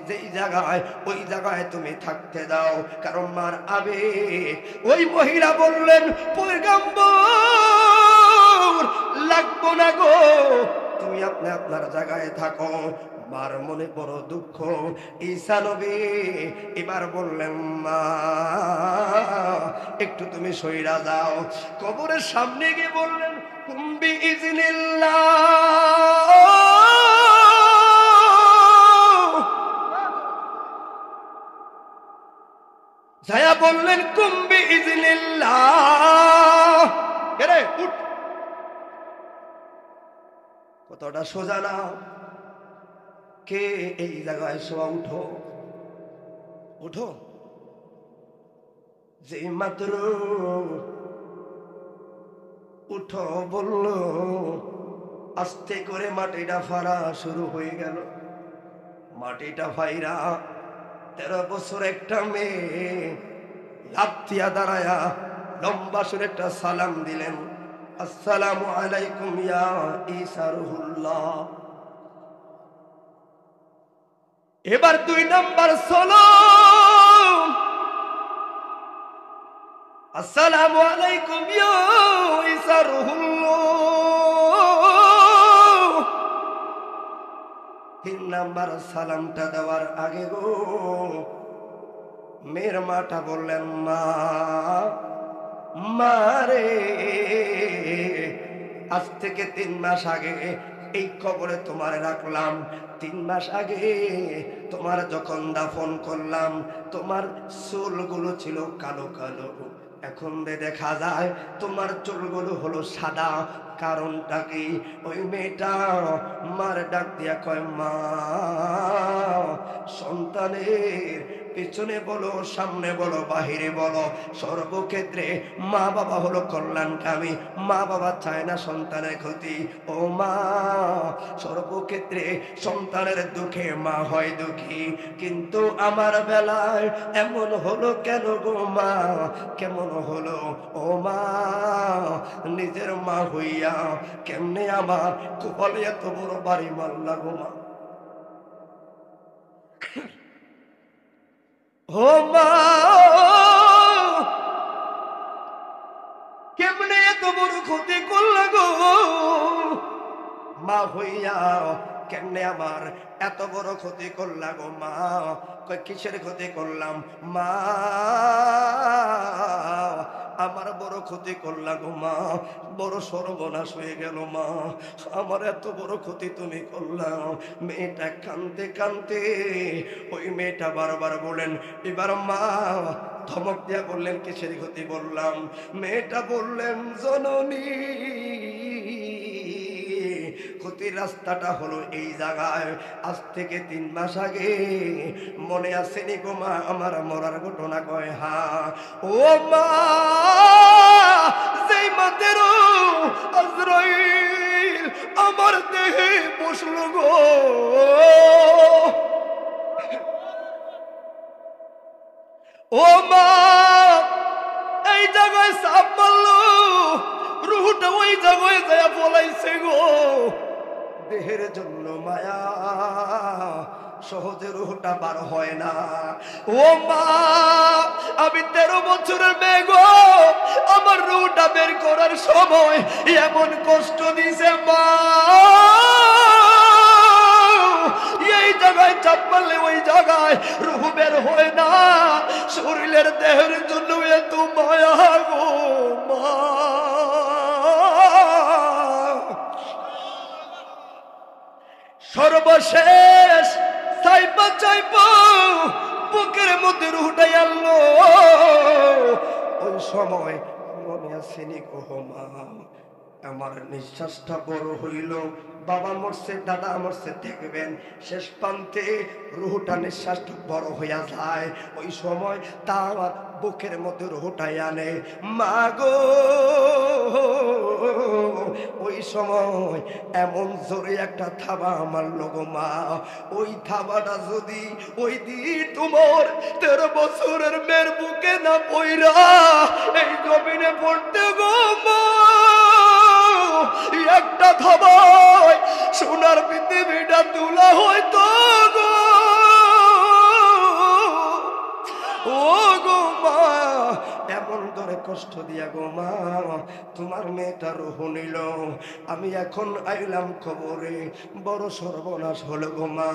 যেই জায়গায় ওই জায়গায় তুমি থাকতে দাও, কারণ মার আবেগ। ওই মহিলা বললেন, পয়গম্বর লাগবো না গো, তুমি আপনার জায়গায় থাকো, মার মনে বড় দুঃখ। ঈসা নবী এবার বললেন, মা একটু তুমি সইরা যাও। কবরের সামনে গিয়ে বললেন, কুম্বি ইজনিল্লাহ, যায়া বললেন কুম্বি ইজনিল্লাহ। রে উঠ, কতটা সোজা না, কে এই জায়গায় শোয়া, উঠো উঠো। যে মাত্র উঠো বলল, আস্তে করে মাটিটা ফাড়া শুরু হয়ে গেল। মাটিটা ফাইরা 13 বছর একটা মেয়ে লাফতিয়া দাঁড়ায়া লম্বা সুরে একটা সালাম দিলেন, আসসালামু আলাইকুম ইয়া ঈসা রুহুল্লাহ। এবার 2 নাম্বার সালাম, আসসালামু আলাইকুম ইয়া ঈসা রুহুল্লাহ। 3 নাম্বার সালামটা দেওয়ার আগে গো মেয়ের মাটা বললেন, মা মারে আজ থেকে 3 মাস আগে এই কবরে তোমার রাখলাম। 3 মাস আগে তোমার যখন দাফন করলাম তোমার চুলগুলো ছিল কালো কালো, এখন দেখা যায় তোমার চুলগুলো হলো সাদা। কারণটা কি? ওই মেয়েটা মার ডাক দিয়া কয়, মা সন্তানের পিছনে বলো, সামনে বলো, বাহিরে বলো, সর্বক্ষেত্রে মা বাবা হলো কল্যাণকামী। মা বাবা চায় না সন্তানের ক্ষতি। ও মা, সর্বক্ষেত্রে সন্তানের দুঃখে মা হয় দুঃখী, কিন্তু আমার বেলায় এমন হলো কেন গো মা? কেমন হলো? ও মা, নিজের মা হইয়া কেমনে আমার কপালে এত বড় বাড়ি মারলা গো মা? ও মা, কেমনে এত বড় ক্ষতি করলা গো? মা হইয়া কেমনে আমার এত বড় ক্ষতি করলা গো মা? কয় কিসের ক্ষতি করলাম মা? আমার বড় ক্ষতি করলা গো মা, বড় সর্বনাশ হয়ে গেল মা, আমার এত বড় ক্ষতি তুমি করলা। মেয়েটা কানতে কানতে, ওই মেয়েটা বারবার বলেন, এবার মা ধমক দিয়া বললেন, কিসের ক্ষতি বললাম? মেয়েটা বললেন, জননী ক্ষতির রাস্তাটা হলো এই জায়গায়। আজ থেকে 3 মাস আগে মনে আছে নি গো মা আমার মরার ঘটনা? কয় হ্যাঁ। ও মা, যেই মাত্র আজরাইল আমার দেহে বসলো গো, ও মা এই জায়গায় সাপ মারলো, রুহটা ওই জায়গায় যায় বলাইছে গো। দেহের জন্য মায়া, সহজে রুহটা বার হয় না। ও মা, আমি 13 বছরের মেয়ে গো, আমার রুহটা বের করার সময় এমন কষ্ট দিছে মা, এই জায়গায় চাপ মারলে ওই জায়গায় রুহ বের হয় না। শরীরের দেহের জন্য এত মায়া গো মা। সর্বশেষ চাইপা চাইপা বুকের মধ্যে রুহটাই আনলো। ওই সময় মনে আসেনি গো মা, আমার নিঃশ্বাসটা বড় হইল। বাবা মরছে, দাদা মরছে, দেখবেন শেষ প্রান্তে রুহটা নিঃশ্বাসটা বড় হইয়া যায়। ওই সময় তার বুকের মধ্যে রুহটাই আনে মা গো। ওই সময় এমন জোরে একটা থাবা মারল গো মা, ওই থাবাটা যদি ওই দিন তোমার 13 বছরের মেয়ের বুকে না পইরা এই জমিনে পড়তে গো মা, একটা থাবায় সোনার পৃথিবীটা তুলা হয়তো গো। ও গো মা, এমন ধরে কষ্ট দিয়া গো মা তোমার মেয়েটা রুহ নিল। আমি এখন আইলাম খবরে, বড় সর্বনাশ হলো গো মা।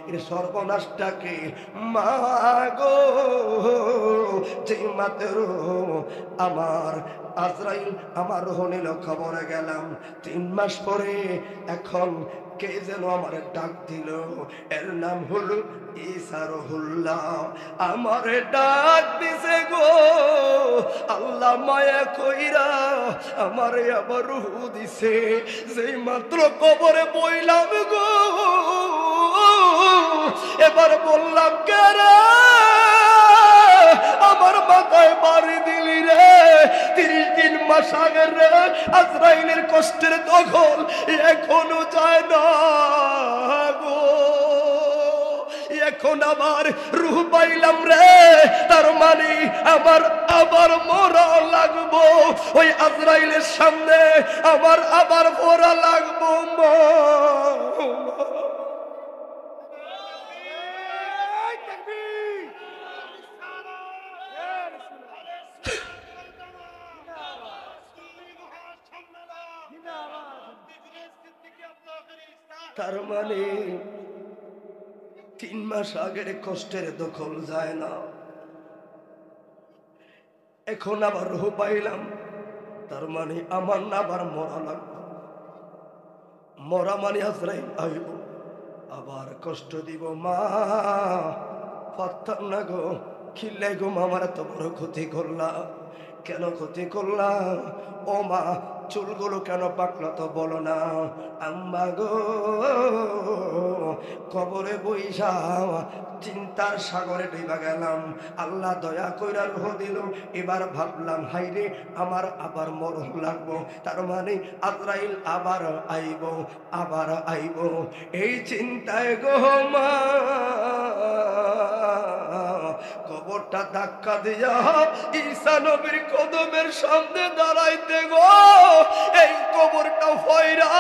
এর সর্বনাশটাকে মা গো, যে মাত্র আমার আজরাইল আমার রুহ নিল খবরে গেলাম, 3 মাস পরে এখন কে যেন আমার ডাক দিল, এর নাম হলো ঈসা রুহুল্লাহ। আমারে ডাক দিছে গো আল্লাহ মায়া কইরা, আমারে আবার রুহ দিছে। যেই মাত্র কবরে বইলাম গো, এবার বললাম কে রে, আমার মাথায় বাড়ি দিলি রে। 30 মাস আগের রে আজরাইলের কষ্টের দখল এখনো যায় না গো। এখন আবার রুহ পাইলাম রে, তার মানে আমার আবার মরা লাগবো। ওই আজরাইলের সামনে আমার আবার মরা লাগবো মা। তার মানে 3 মাস আগের কষ্টের দখল যায় না, এখন আবার রূহ পাইলাম, তার মানে আমার না আবার মরা লাগবে। মরা মানে আজরাইল আইব, আবার কষ্ট দিব। মা পারতাম না গো, খিল্লে গো আমার এত বড় ক্ষতি করলাম, কেন ক্ষতি করলাম? ও মা চুলগুলো কেন পাকলো তো বলো না। আম্মা গো কবরে বইসা চিন্তার সাগরে ডুবা গেলাম, আল্লাহ দয়া কইরা রূহ দিল। এবার ভাবলাম হাইরে আমার আবার মরণ লাগবো, তার মানে আজরাইল আবার আইব, আবার আইব। এই চিন্তায় গো মা কবরটা ধাক্কা দিয়া ঈসা নবীর কদমের সামনে দাঁড়াইতে গো, এই কবরটা ফয়রা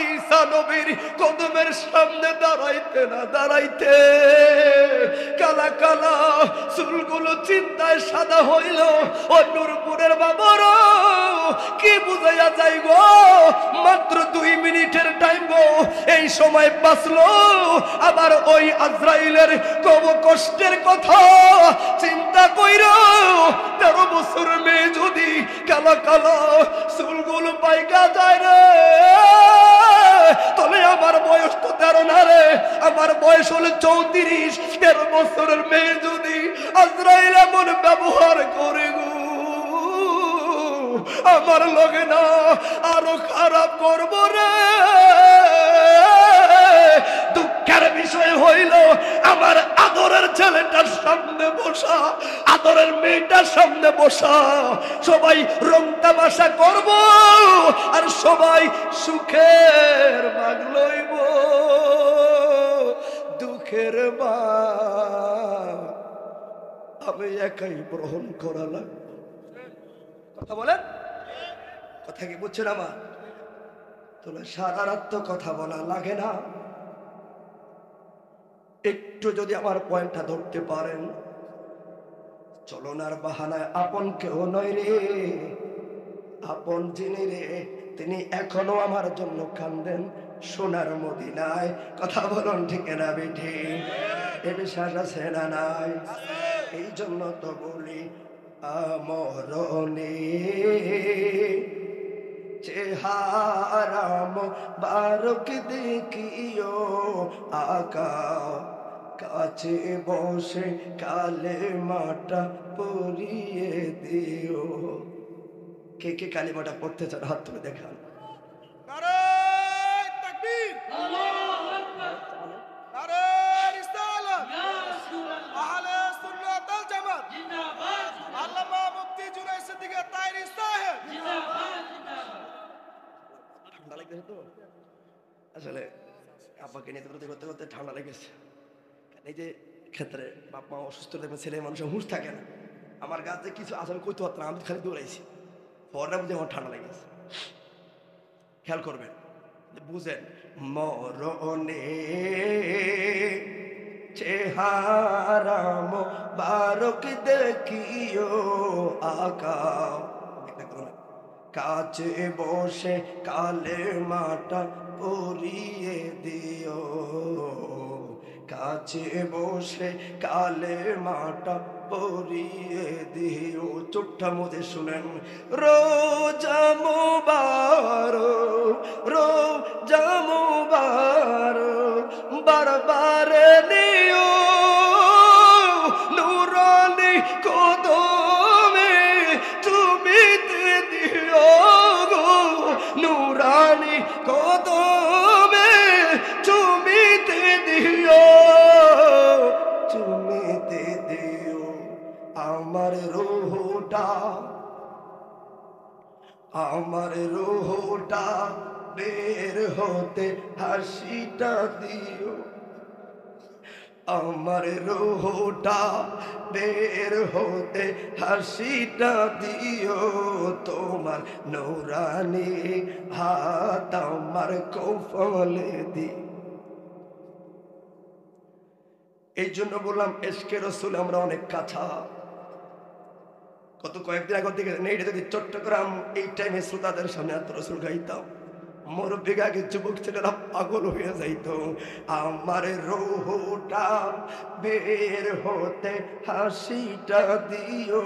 ঈসা নবীর কদমের সামনে দাঁড়াইতে না দাঁড়াইতে কালা কালা চুলগুলো চিন্তায় সাদা হইল। ও নূরপুরের বাবার কি বুঝাইয়া যাই গো, মাত্র 2 মিনিটের টাইম গো, এই সময় বাঁচলো। আবার ওই আজরাইলের কষ্টের কথা চিন্তা কইরা 13 বছর মেয়ে যদি কালা কালা চুলগুলো পাইকা যায় রে, তবে আমার বয়স তো 13 না রে, আমার বয়স হলো 34। 13 বছরের মেয়ে যদি আজরাইল এমন ব্যবহার করে গো আমার লগে না আরো খারাপ করব রে। দুঃখের বিষয় হইল আমার আদরের ছেলেটার সামনে বসা, আদরের মেয়েটার সামনে বসা, সবাই রং তামাশা করব আর সবাই সুখের ভাগ লইব, দুঃখের ভাগ আমি একাই গ্রহণ করা লাগবে। কথা বলেন, কথা কি বুঝছেন আমার? তোমরা সারা রাত তো কথা বলা লাগে না, একটু যদি আমার পয়েন্টটা ধরতে পারেন। চলনার বাহানায় আপন কেউ নয় রে, আপন যিনি রে তিনি এখনো আমার জন্য কান্দেন সোনার মদিনায়। কথা বলুন ঠিক না বেঠি? এ বিশ্বাস আছে না নাই? এই জন্য তো বলি আমরণে চেহারা মোবারক দেখিও আকা, কাছে বসে কালেমাটা পড়িয়ে দিও। কে কে কালেমাটা পড়তে চান হাত তুলে দেখান। নারে তাকবীর, আল্লাহু আকবার, নারে রিসালাত, আহলে সুন্নাত ওয়াল জামাত জিন্দাবাদ, আল্লামা মুফতি জুনায়েদ সিদ্দিকী তাইরি সাহেব জিন্দাবাদ, জিন্দাবাদ। ঠান্ডা লাগছে তো আসলে, আব্বাকে নিয়ে করতে করতে ঠান্ডা লেগেছে। এই যে ক্ষেত্রে বাপ মা অসুস্থ দেখবেন, ছেলে মানুষের হুঁশ থাকে না। আমার গাছে কিছু আসলে কইতে পারতাম, আমি খালি দৌড়াইছি, পরটা বুঝে আমার ঠান্ডা লেগেছে। খেয়াল করবেন, বুঝেন মরণে চেহারা মোবারক দেখিও আকা, কাছে বসে কালেমাটা পড়িয়ে দিও, কাছে বসে কালেমাটা পড়িয়ে দিও। চোখটা মুজে শুনেন, রোজা মুবারক, রোজা মুবারক বারবার নিও নুরানি কদমে তুমি দিও গো, নুরানি কদমে তুমি দিও, তুমি দিও। আমার রূহটা, আমার রূহটা বের হতে হাসিটা দিও, আমার রূহটা বের হতে হাসিটা দিও, তোমার নূরানি হাত আমার কফলে দি। এই জন্য বললাম এশকে রসুল আমরা অনেক কাছা। কয়েকদিন আগে থেকে এইটা যদি চট্টগ্রাম এই টাইমে শ্রোতাদের সামনে এত রসুল গাইতাম, মুরব্বিক আগে যুবক ছেলেরা পাগল হয়ে যাইতো। আমার রোহটা বের হতে হাসিটা দিও,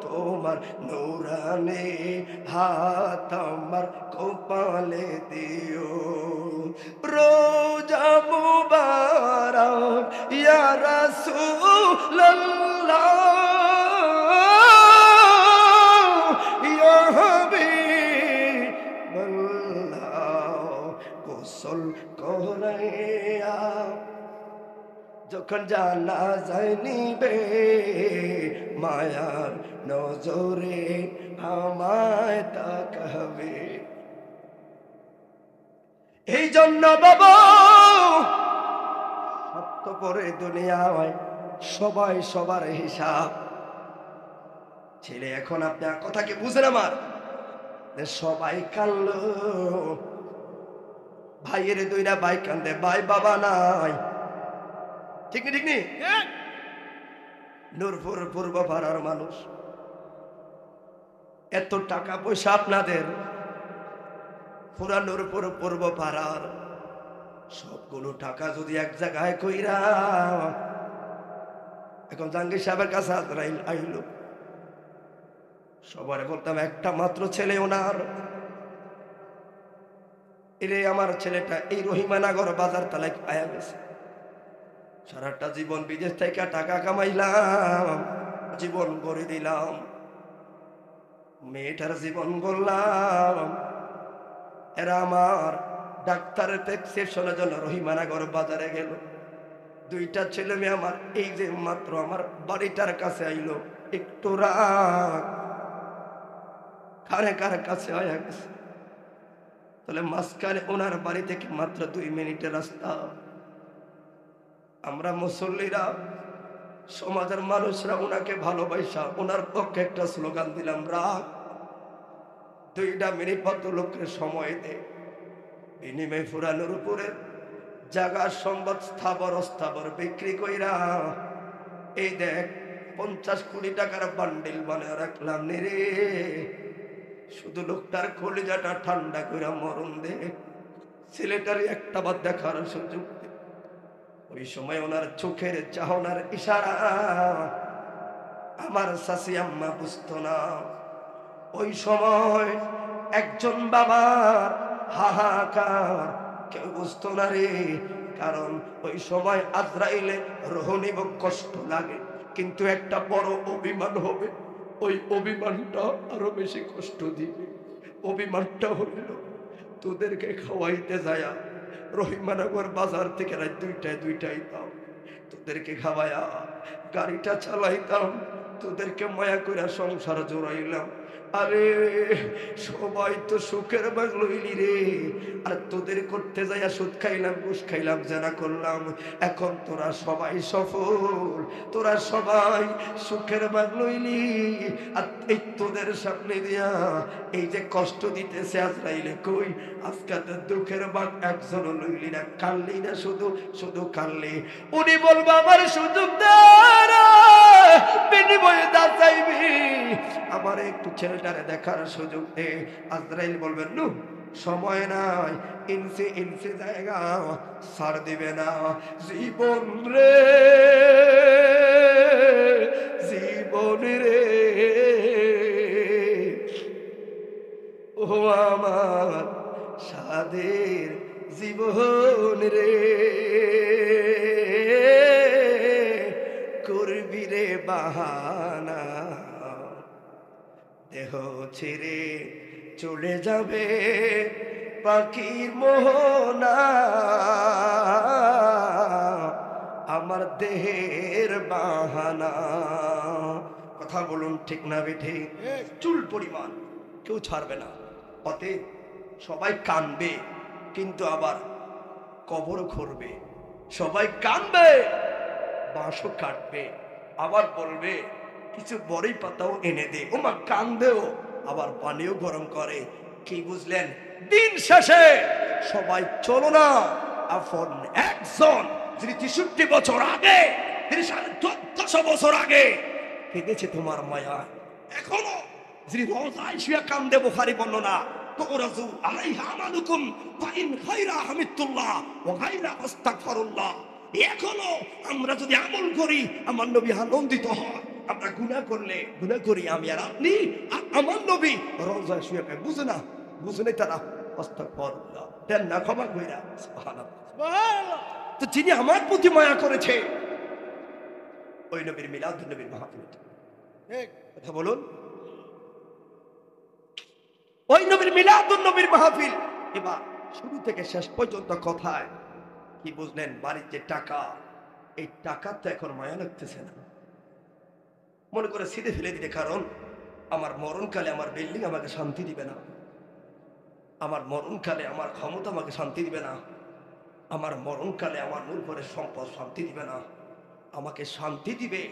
তোমার নূরানে হাত আমার কপালে দিও। রোজা মুবারক ইয়া রাসূলুল্লাহ ইয়া হাবিবাল্লাহ, গোসল করাইয়া যখন জানাজায় নিবে, মায়ার নজরে আমায় তাকাবে। এই জন্য বাবা সত্য করে দুনিয়ায় সবাই সবার হিসাব। ছেলে এখন আপনার কথা কি বুঝেন আমার? সবাই কানলো, ভাইয়ের দুইটা ভাই কান্দে, ভাই বাবা নাই, ঠিক নি ঠিক নি? নূরপুর পূর্ব পাড়ার মানুষ, এত টাকা পয়সা আপনাদের, পুরা নূরপুর পূর্ব পাড়ার সবগুলো টাকা যদি এক জায়গায় কইরা, এখন জাহাঙ্গীর সাহেবের কাছে আজরাইল আইল, সবার বলতাম একটা মাত্র ছেলে ওনার, এরে আমার ছেলেটা এই রহিমানগর বাজার তালায় পায়া গেছে, সারাটা জীবন বিদেশ থেকে টাকা কামাইলাম, জীবন গড়ে দিলাম, মেয়েটার জীবন গড়লাম, এরা আমার ডাক্তারের প্রেসক্রিপশনের জন্য রহিমানগর বাজারে গেল, দুইটা ছেলে মেয়ে আমার এই যে মাত্র আমার বাড়িটার কাছে আইলো, একটু রাগ কারে কার কাছে হয়ে গেছে। তাহলে মাঝখানে ওনার বাড়ি থেকে মাত্র 2 মিনিটের রাস্তা। আমরা মুসল্লিরা, সমাজের মানুষরা ওনাকে ভালোবাসা ওনার পক্ষে একটা স্লোগান দিলাম, রাগ 2 মিনিট ভদ্রলোকের সময় দে, বিনিময় ফুরানোর উপরে জায়গা সম্পদ স্থাবর অস্থাবর বিক্রি কইরা এই দেখ 50 কোটি টাকার বান্ডিল বানিয়ে রাখলাম রে, শুধু লোকটার কলিজাটা ঠান্ডা কইরা মরণ দে, ছেলেটার একটা বার দেখার সুযোগ দে। ওই সময় ওনার চোখের চাহনার ইশারা আমার শাশি আম্মা বুঝতো না। ওই সময় একজন বাবার হাহাকার কেউ বুঝতো না রে, কারণ ওই সময় আজরাইলে রূহ নিব, কষ্ট লাগে, কিন্তু একটা বড় অভিমান হবে, ওই অভিমানটা আরো বেশি কষ্ট দিবে। অভিমানটা হইল তোদেরকে খাওয়াইতে যায় রহিমানগর বাজার থেকে রাত 2টায় দাও, তোদেরকে খাওয়ায়া গাড়িটা চালাইতাম, তোদেরকে মায়া করে সংসার জোড়াইলাম, আরে সবাই তো সুখের বাগ লইলি রে, আর তোদের করতে যাইয়া সুদ খাইলাম, ঘুষ খাইলাম, জানা করলাম, এখন তোরা সবাই সফল, তোরা সবাই সুখের বাগ লইলি, আর এই তোদের সামনে দিয়া এই যে কষ্ট দিতেছে আজরাইলে, কই আজকে তো দুঃখের বাগ একজন লইলি না, কানলি না, শুধু শুধু কানলি। উনি বলবো আমার সুযোগ দে, বিনিময়ে দা চাইবি, আমার একটু ছেলেটারে দেখার সুযোগ দে। আজরাইল বলবেন নু সময় নাই, ইনসি ইনসি জায়গা ছাড় দিবে না, জীবন রে জীবন রে, ও আমার সাদের জীবন রে, করবি রে বাহানা, দেহ ছেড়ে চলে যাবে পাখির মোহনা, আমার দেহের বাহানা। কথা বলুন ঠিক না বেঠে? চুল পরিমাণ কেউ ছাড়বে না, অতএব সবাই কানবে, কিন্তু আবার কবর করবে, সবাই কানবে, বাঁশও কাটবে, আবার বলবে কিছু বড়ই পাতাও এনে দে, ওমা কান্দেও, আবার পানিও গরম করে। কি বুঝলেন? দিন শেষে সবাই চলো না, আপন একজন যিনি 63 বছর আগে, তিনি 1400 বছর আগে কেঁদেছে তোমার মায়া, এখনো যিনি রোজায় শুয়ে কান্দে, বুখারী বর্ণনা, তুরাজু আলাইহা আমালুকুম ফাইন খায়রা হামিদুল্লাহ ওয়া গায়রা আস্তাগফিরুল্লাহ। এখনো আমরা যদি আমল করি আমার নবী আনন্দিত হয়। আমরা গুনাহ করলে গুনাহ করি আমি আর আপনি, আর আমার নবী রওজায় শুয়ে বুঝে না, বুঝে নাই তারা আস্তাগফিরুল্লাহ দেন না, ক্ষমা কইরা। সুবহানাল্লাহ সুবহানাল্লাহ। তো যিনি আমার প্রতি মায়া করেছে ওই নবীর মিলাদুন নবীর মাহফিল, ঠিক কথা বলুন, ওই নবীর মিলাদুন নবীর মাহফিল। এবার শুরু থেকে শেষ পর্যন্ত কথায় কি বুঝলেন? বাড়ির যে টাকা, এই টাকা তো এখন মায়া লাগতেছে না, মনে করে সিধে ফেলে দিতে। কারণ আমার মরণকালে আমার বিল্ডিং আমাকে শান্তি দিবে না, আমার মরণকালে আমার ক্ষমতা আমাকে শান্তি দিবে না, আমার মরণকালে আমার মূল করে সম্পদ শান্তি দিবে না। আমাকে শান্তি দিবে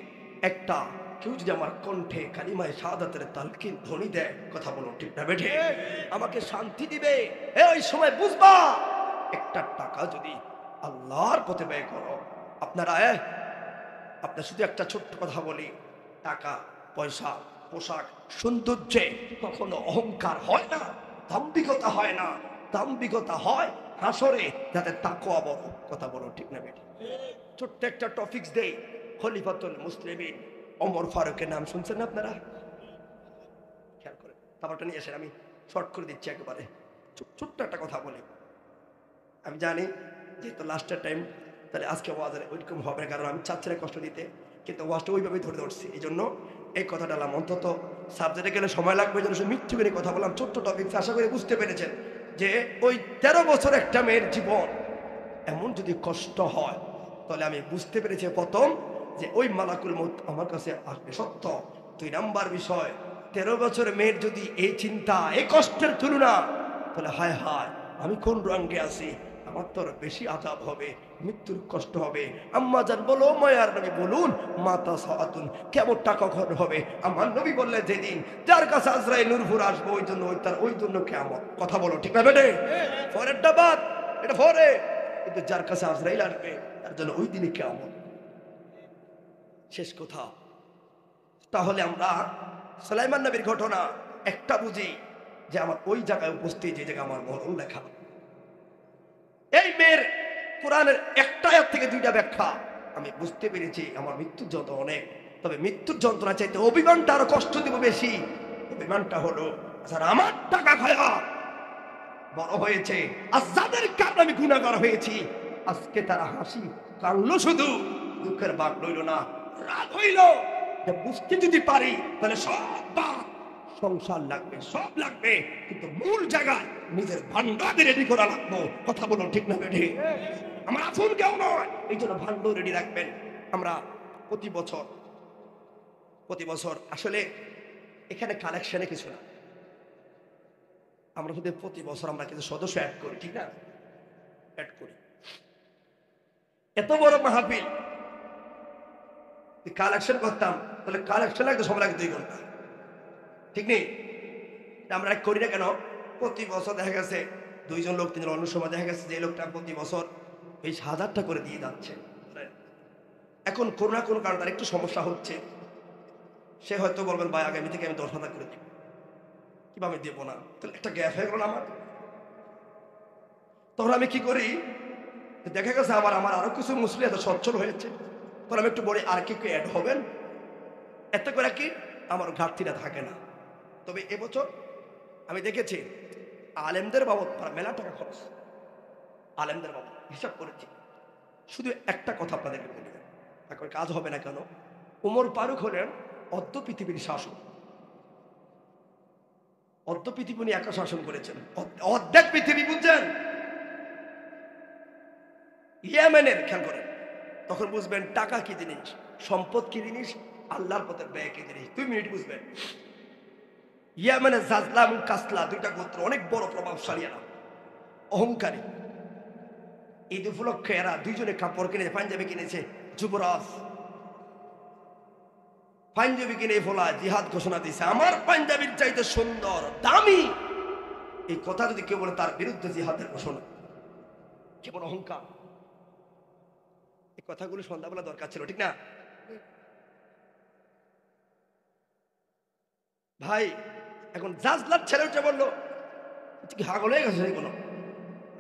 একটা কেউ যদি আমার কণ্ঠে কালিমায়ে শাহাদাতের তালকিন ধ্বনি দেয়, কথা বলো ঠিক না বেঠে, আমাকে শান্তি দিবে। ওই সময় বুঝবা একটা টাকা যদি আল্লাহর পথে ব্যয় করো। আপনারা আপনার শুধু একটা ছোট্ট কথা বলি, টাকা পয়সা পোশাক সৌন্দর্যে কখনো অহংকার হয় না, দাম্ভিকতা হয় না। দাম্ভিকতা হয় হাসরে, যাতে তাকওয়া বড়, কথা বলো ঠিক না বেঠে। ছোট্ট একটা টপিকস দেই, খলিফাতুল মুসলিমিন ওমর ফারুকের নাম শুনছেন না আপনারা? খেয়াল করে তারপরটা নিয়ে আসেন, আমি শর্ট করে দিচ্ছি একেবারে। ছোট্ট একটা কথা বলি, আমি জানি যেহেতু লাস্টের টাইম, তাহলে আজকে ওয়াজের ওইরকম হবে, কারণ আমি চাচ্ছি না কষ্ট দিতে, কিন্তু ওয়াজটা ওইভাবেই ধরে ধরছি। এই জন্য এই কথাটা বললাম, অন্তত সাবজেক্টে গেলে সময় লাগবে, এই জন্য মৃত্যু করে কথা বললাম। ছোট্ট টপিক, আশা করি বুঝতে পেরেছেন যে ওই 13 বছর একটা মেয়ের জীবন এমন যদি কষ্ট হয়, তাহলে আমি বুঝতে পেরেছি প্রথম যে ওই মালাকুল মউত আমার কাছে আসবে সত্য। 2 নাম্বার বিষয়, 13 বছরের মেয়ের যদি এই চিন্তা, এই কষ্টের তুলনা, তাহলে হায় হায় আমি কোন রঙে আছি, আমার তো বেশি আযাব হবে, মৃত্যুর কষ্ট হবে। আম্মা জান বলো, মায়ার নবী বলুন, মাতা সাআতুন, কেমনটা কখন হবে? আমার নবী বললেন যেদিন যার কাছে আজরাইল নূরপুর আসবে, ওই জন্য ওই জন্য কিয়ামত, কথা বলো ঠিক না বেটে? পরেরটা বাদ, এটা পরে, কিন্তু যার কাছে আজরাইল আসবে তার জন্য ওই দিনই কিয়ামত, শেষ কথা। তাহলে আমরা সুলাইমান নবীর ঘটনা একটা বুঝি যে আমার ওই জায়গায় উপস্থিত, যে জায়গায় আমার মরণ লেখা। এই মেয়ের কোরআনের একটা আয়াত থেকে 2টা ব্যাখ্যা আমি বুঝতে পেরেছি। আমার মৃত্যুর যন্ত্রণা অনেক, তবে মৃত্যুর যন্ত্রণা চাইতে অভিমানটা আরো কষ্ট দিব বেশি। অভিমানটা হলো স্যার আমার টাকা খায়া বড় হয়েছে, আর যাদের কারণে আমি গুনাহগার হয়েছি, আজকে তারা হাসি কানলো, শুধু দুঃখের বাক লইল না, রাগ হইল। যে বুঝতে যদি পারি তাহলে সব বাদ, সংসার লাগবে, সব লাগবে, কিন্তু মূল জায়গায় নিজের ভান্ডার রেডি করা লাগবে, কথা বলুন ঠিক না বেঠে? আমার আসল কেউ নয়, এই জন্য ভান্ডার রেডি রাখবেন। আমরা প্রতি বছর আসলে এখানে কালেকশনে কিছু না, আমরা শুধু প্রতি বছর আমরা কিছু সদস্য অ্যাড করি, ঠিক না? অ্যাড করি। এত বড় মাহফিল কালেকশন করতাম, তাহলে কালেকশন লাগতো সময় লাগে 2 ঘন্টা, ঠিক নেই? আমরা করি না কেন? প্রতি বছর দেখা গেছে 2 জন লোক 3 জন, অন্য সময় দেখা গেছে যে লোকটা প্রতি বছর 20,000টা করে দিয়ে যাচ্ছে। এখন কোনো না কোনো কারণে তার একটু সমস্যা হচ্ছে, সে হয়তো বলবেন ভাই আগামী থেকে আমি 10,000 করে দিব, কিভাবে দেবো না, তাহলে একটা গ্যাপ হয়ে গেল না আমার। তখন আমি কি করি, দেখা গেছে আমার আরো কিছু মুসলিম এত সচ্ছল হয়েছে, তখন আমি একটু বলি আর কি অ্যাড হবেন, এতে করে কি আমার ঘাটতিটা থাকে না। তবে এবছর আমি দেখেছি আলেমদের বাবদ মেলা টাকা খরচ, আলেমদের বাবদ হিসাব করেছি। শুধু একটা কথা আপনাদেরকে বলি, এখন কাজ হবে না কেন? ওমর ফারুক হলেন অর্ধ পৃথিবীর শাসক, অর্ধ পৃথিবী উনি একা শাসন করেছেন, অর্ধেক পৃথিবী বুঝছেন। ইয়েমেনের খেয়াল করেন, তখন বুঝবেন টাকা কি জিনিস, সম্পদ কি জিনিস, আল্লাহর পথে ব্যয় কি জিনিস। 2 মিনিট বুঝবেন। ইয়েমেনের জাজলা এবং কাসলা 2টা গোত্র অনেক বড় প্রভাবশালী, এরা অহংকারী। ঈদ উপলক্ষে এরা 2 জনে কাপড় কিনেছে, পাঞ্জাবি কিনেছে, যুবরাজ পাঞ্জাবি কিনে ফোলা জিহাদ ঘোষণা দিয়েছে, আমার পাঞ্জাবির চাইতে সুন্দর দামি। এই কথা যদি কেউ বলে তার বিরুদ্ধে জিহাদের ঘোষণা, কেমন অহংকার। এই কথাগুলো সন্ধ্যাবেলা দরকার ছিল, ঠিক না ভাই? এখন জাজলার ছেলে উঠে বললো কি হাগল হয়ে গেছে কোনো?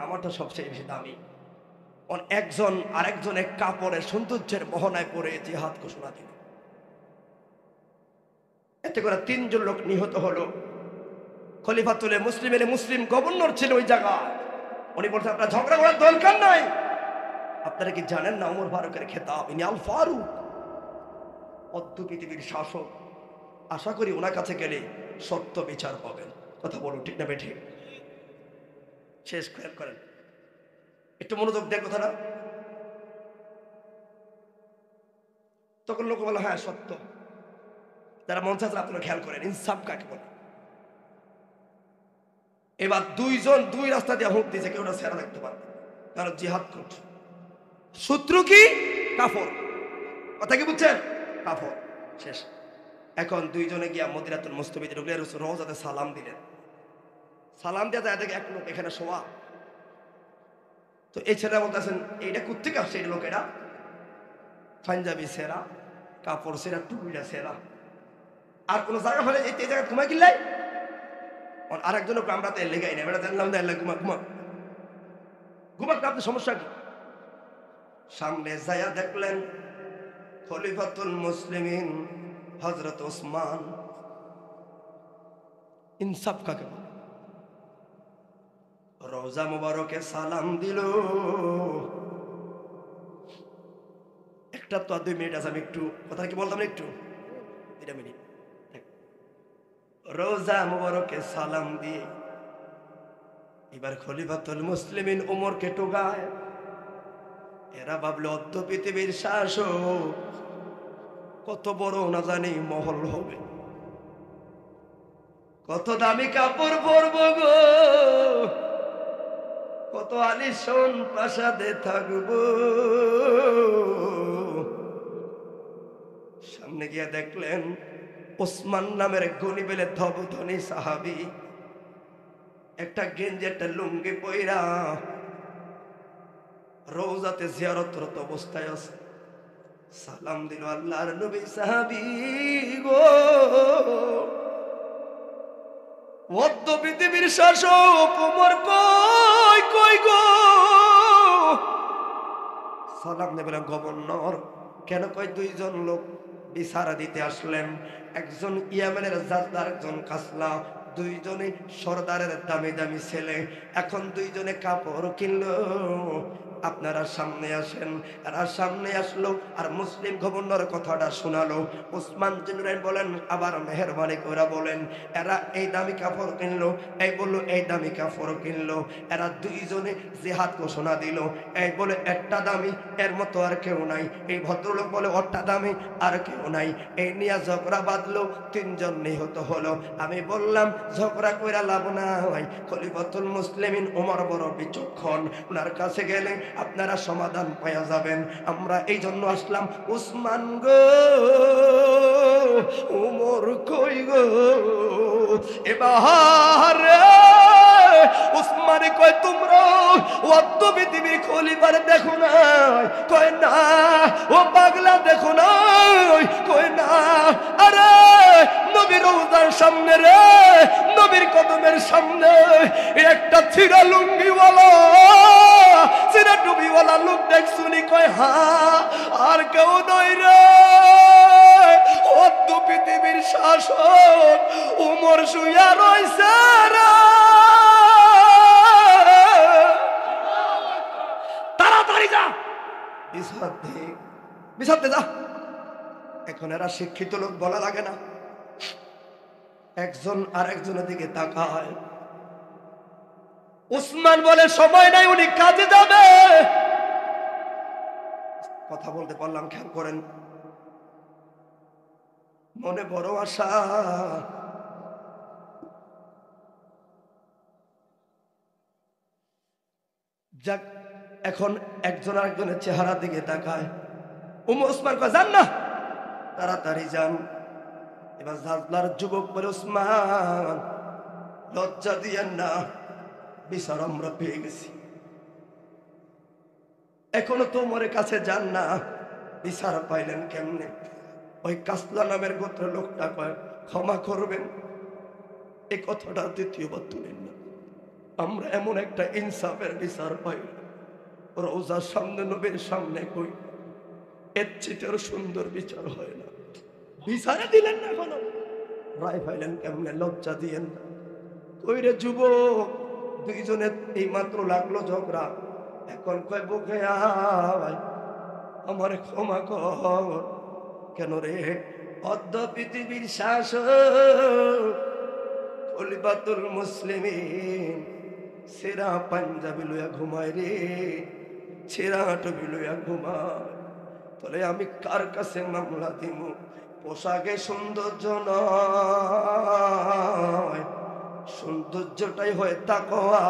আমারটা সবচেয়ে বেশি দামি। একজন আরেকজনের কাপড়ের সৌন্দর্যের মোহনায় পড়ে জিহাদ ঘোষণা দিল। এতে করে 3 জন লোক নিহত হলো। খলিফাতুল মুসলিমের মুসলিম গভর্নর ছিল ওই জায়গায়। উনি বলছেন আপনার ঝগড়া করার দরকার নাই। আপনারা কি জানেন না ওমর ফারুকের খেতাব? ইনি আল ফারুক, অদ্য পৃথিবীর শাসক। আশা করি ওনার কাছে গেলে সত্য বিচার পাবেন। কথা বলুন, ঠিক না বেঠিক? শেষ খেয়াল করেন, একটু মনোযোগ দেন কথাটা। তখন লোক বলে হ্যাঁ সত্য। যারা মঞ্চ আছে আপনারা খেয়াল করেন ইনসাফ কাকে বলে। এবার 2 জন 2 রাস্তা দিয়ে হুঁক দিয়েছে, কেউ না সেরা দেখতে পারবে, কারণ জিহাদ করছে। শত্রু কি? কাফর। কথা কি বুঝছেন? কাফর। শেষ। এখন 2 জনে গিয়া মদিনাতুল মুস্তাফিদে ঢুকলে রওজাতে সালাম দিলেন। সালাম দিয়ে যায় দেখে এক লোক এখানে শোয়া। তো এই ছেলেরা বলতেছেন এইটা কোত্থেকে আসছে? এই লোকেরা পাঞ্জাবি সেরা, কাপড় সেরা, টুপিটা সেরা, আর কোন জায়গা ফেলে এই জায়গায় ঘুমাই কিনলাই। আরেকজন আমরা তো লেগাই না, এটা জানলাম না, ঘুমা ঘুমা ঘুমাক না, আপনার সমস্যা কি? সামনে যায়া দেখলেন খলিফাতুল মুসলিমিন হযরত ওসমান। ইনসাফ কাকে বলে? রওজা মুবারকে সালাম দিল। একটা তো 2 মিনিট আছে, আমি একটু কথা কি বলতাম না, একটু 2 মিনিট। রওজা মুবারকে সালাম দিয়ে এবার খলিফাতুল মুসলিমিন ওমরকে টোকায়। এরা ভাবলো অদ্য পৃথিবীর শাসক, কত বড় না জানি মহল হবে, কত দামি কাপড় পরবো গো, কত আলিশান প্রাসাদে থাকবো। সামনে গিয়া দেখলেন ওসমান নামের গনি বেলে ধবধনি সাহাবী একটা গেঞ্জি একটা লুঙ্গি পইরা রওজাতে জিয়ারতরত অবস্থায় আছে। সালাম দিল আল্লাহর নবী, সাহাবী গো, অদ্য পৃথিবীর শাসক ওমর কই কই গো? সালাম দিয়ে বলেন গভর্নর। কেন? কই 2 জন লোক বিচার দিতে আসলেন, একজন ইয়ামেনের জাজদার, একজন কাসলা, 2 জনে সরদারের দামি দামি ছেলে। এখন 2 জনে কাপড় কিনলো, আপনারা সামনে আসেন। এরা সামনে আসলো আর মুসলিম গভর্নর কথাটা শোনালো। ওসমান জেনারেল বলেন আবার মেহরবানি করে বলেন, এরা এই দামি কাপড় কিনলো, এই বললো এই দামি কাপড় কিনলো। এরা 2 জনে জিহাদ ঘোষণা দিল। এই বলে একটা দামি, এর মতো আর কেউ নাই। এই ভদ্রলোক বলে ওরটা দামি, আর কেউ নাই। এই নিয়ে ঝগড়া বাঁধলো, 3 জন নিহত হলো। আমি বললাম ঝগড়া কইরা লাভ নাই। খলিফাতুল মুসলিমিন ওমর বড় বিচক্ষণ, ওনার কাছে গেলে আপনারা সমাধান পাওয়া যাবেন। আমরা এই জন্য আসলাম। ওসমান গো, ওমর কই গো? এবার ওসমান কয় তোমরা অদ্য পৃথিবীর খলিফার দেখো নাই? কয় না। ও পাগলা দেখো নাই? কয় না। আরে নবীর রওজার সামনে রে, নবীর কদমের সামনে একটা ছিড়া লুঙ্গিওয়ালা, ছিড়া টুপিওয়ালা লোক দেখছুনি? কয় হ্যাঁ। আর কেউ নয় রে, অদ্য পৃথিবীর শাসক ওমর শুয়া রইছে রে। তাড়াতাড়ি যা, বিচার দে যা। এখন এরা শিক্ষিত লোক বলা লাগে না, একজন আরেকজনের দিকে তাকায়। ওসমান বলে সময় নাই, উনি কাজে যাবে। কথা বলতে পারলাম, খেয়াল করেন। মনে বড় আশা, যাক। এখন একজন আরেকজনের চেহারা দিকে তাকায়। ওসমান কয় যান না, তাড়াতাড়ি যান। এবার জাজলার যুবক বলে ওসমান লজ্জা দিয়েন না, বিচার আমরা পেয়ে গেছি। এখনো তো ওমরের কাছে যান না, বিচার পাইলেন কেমনে? ওই কাসলা নামের গোত্র লোকটা কয় ক্ষমা করবেন, এই কথাটা দ্বিতীয়বার তুলেন না। আমরা এমন একটা ইনসাফের বিচার পাই, রওজার সামনে নবীর সামনে কই এর চেয়ে সুন্দর বিচার হয় না। বিচারে দিলেন না, এখনো রায় ফাইলেন কেমনে, লজ্জা দিয়েন না। কইরে যুবক, দুইজনের এই মাত্র লাগলো ঝগড়া, এখন কয় বুকে আয় আমার ক্ষমা কর। কেন রে? অর্ধ পৃথিবীর শাসক খলিফাতুল মুসলিমিন সেরা পাঞ্জাবি লইয়া ঘুমায় রে, ছেঁড়া টুপি লইয়া ঘুমায়। তাহলে আমি কার কাছে মামলা দিব? পোশাকে সৌন্দর্য নয়, সৌন্দর্যটাই হয় তাকওয়া,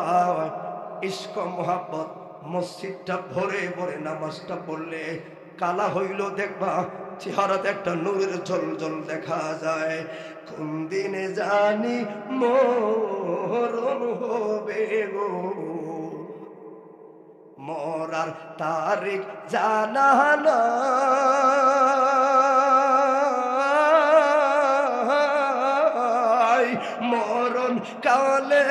ইশক মোহাব্বত। মসজিদটা ভরে ভরে নামাজটা পড়লে কালা হইল দেখবা চেহারাতে একটা নূরের ঝলঝল দেখা যায়। কোন দিনে জানি মরণ হবে গো, মরার তারিখ জানা নাই, মরণ কালে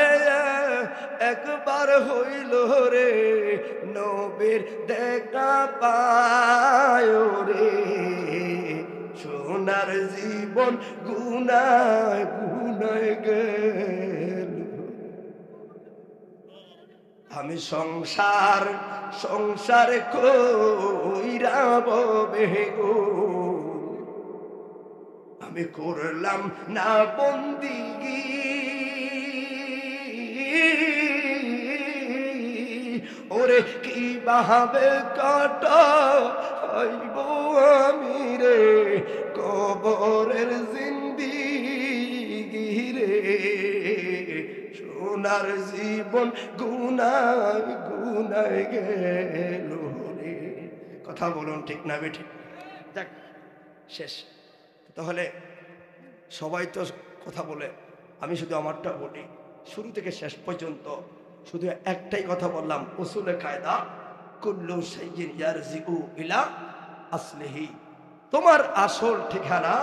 একবার হইল রে নবীর দেখা পায় রে, সোনার জীবন গুনায় গুনায় গেল। আমি সংসার সংসার কইরা ববে গো, আমি করলাম না বন্দিগি, ওরে কিভাবে কাটাইব আমি রে কবরের জিন্দিগি রে, সোনার জীবন গুনায় গুনায় গেল রে। কথা বলুন ঠিক না বেঠিক? দেখ শেষ। তাহলে সবাই তো কথা বলে, আমি শুধু আমারটা বলি। শুরু থেকে শেষ পর্যন্ত শুধু একটাই কথা বললাম, উসুলে কায়দা কুল্লু শাইইন ইয়ারজিউ ইলা আসলিহি। তোমার আসল ঠিকানা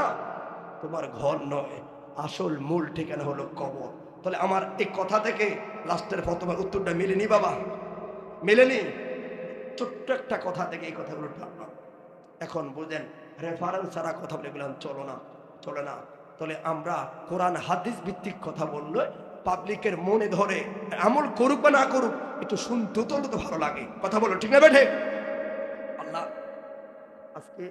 তোমার ঘর নয়, আসল মূল ঠিকানা হলো কবর। তাহলে আমার এই কথা থেকে লাস্টের প্রথমের উত্তরটা মেলেনি বাবা, মেলেনি? ছোট্ট একটা কথা থেকে এই কথাগুলো ভাবলাম। এখন বুঝেন, রেফারেন্স ছাড়া কথা বলে গেলাম চলো না, চলে না। তাহলে আমরা কোরআন হাদিস ভিত্তিক কথা বললে পাবলিকের মনে ধরে, আমল করুক বা না করুক, একটু শুনতে তো ভালো লাগে। কথা বলো ঠিক না বেঠে? আল্লাহ আজকে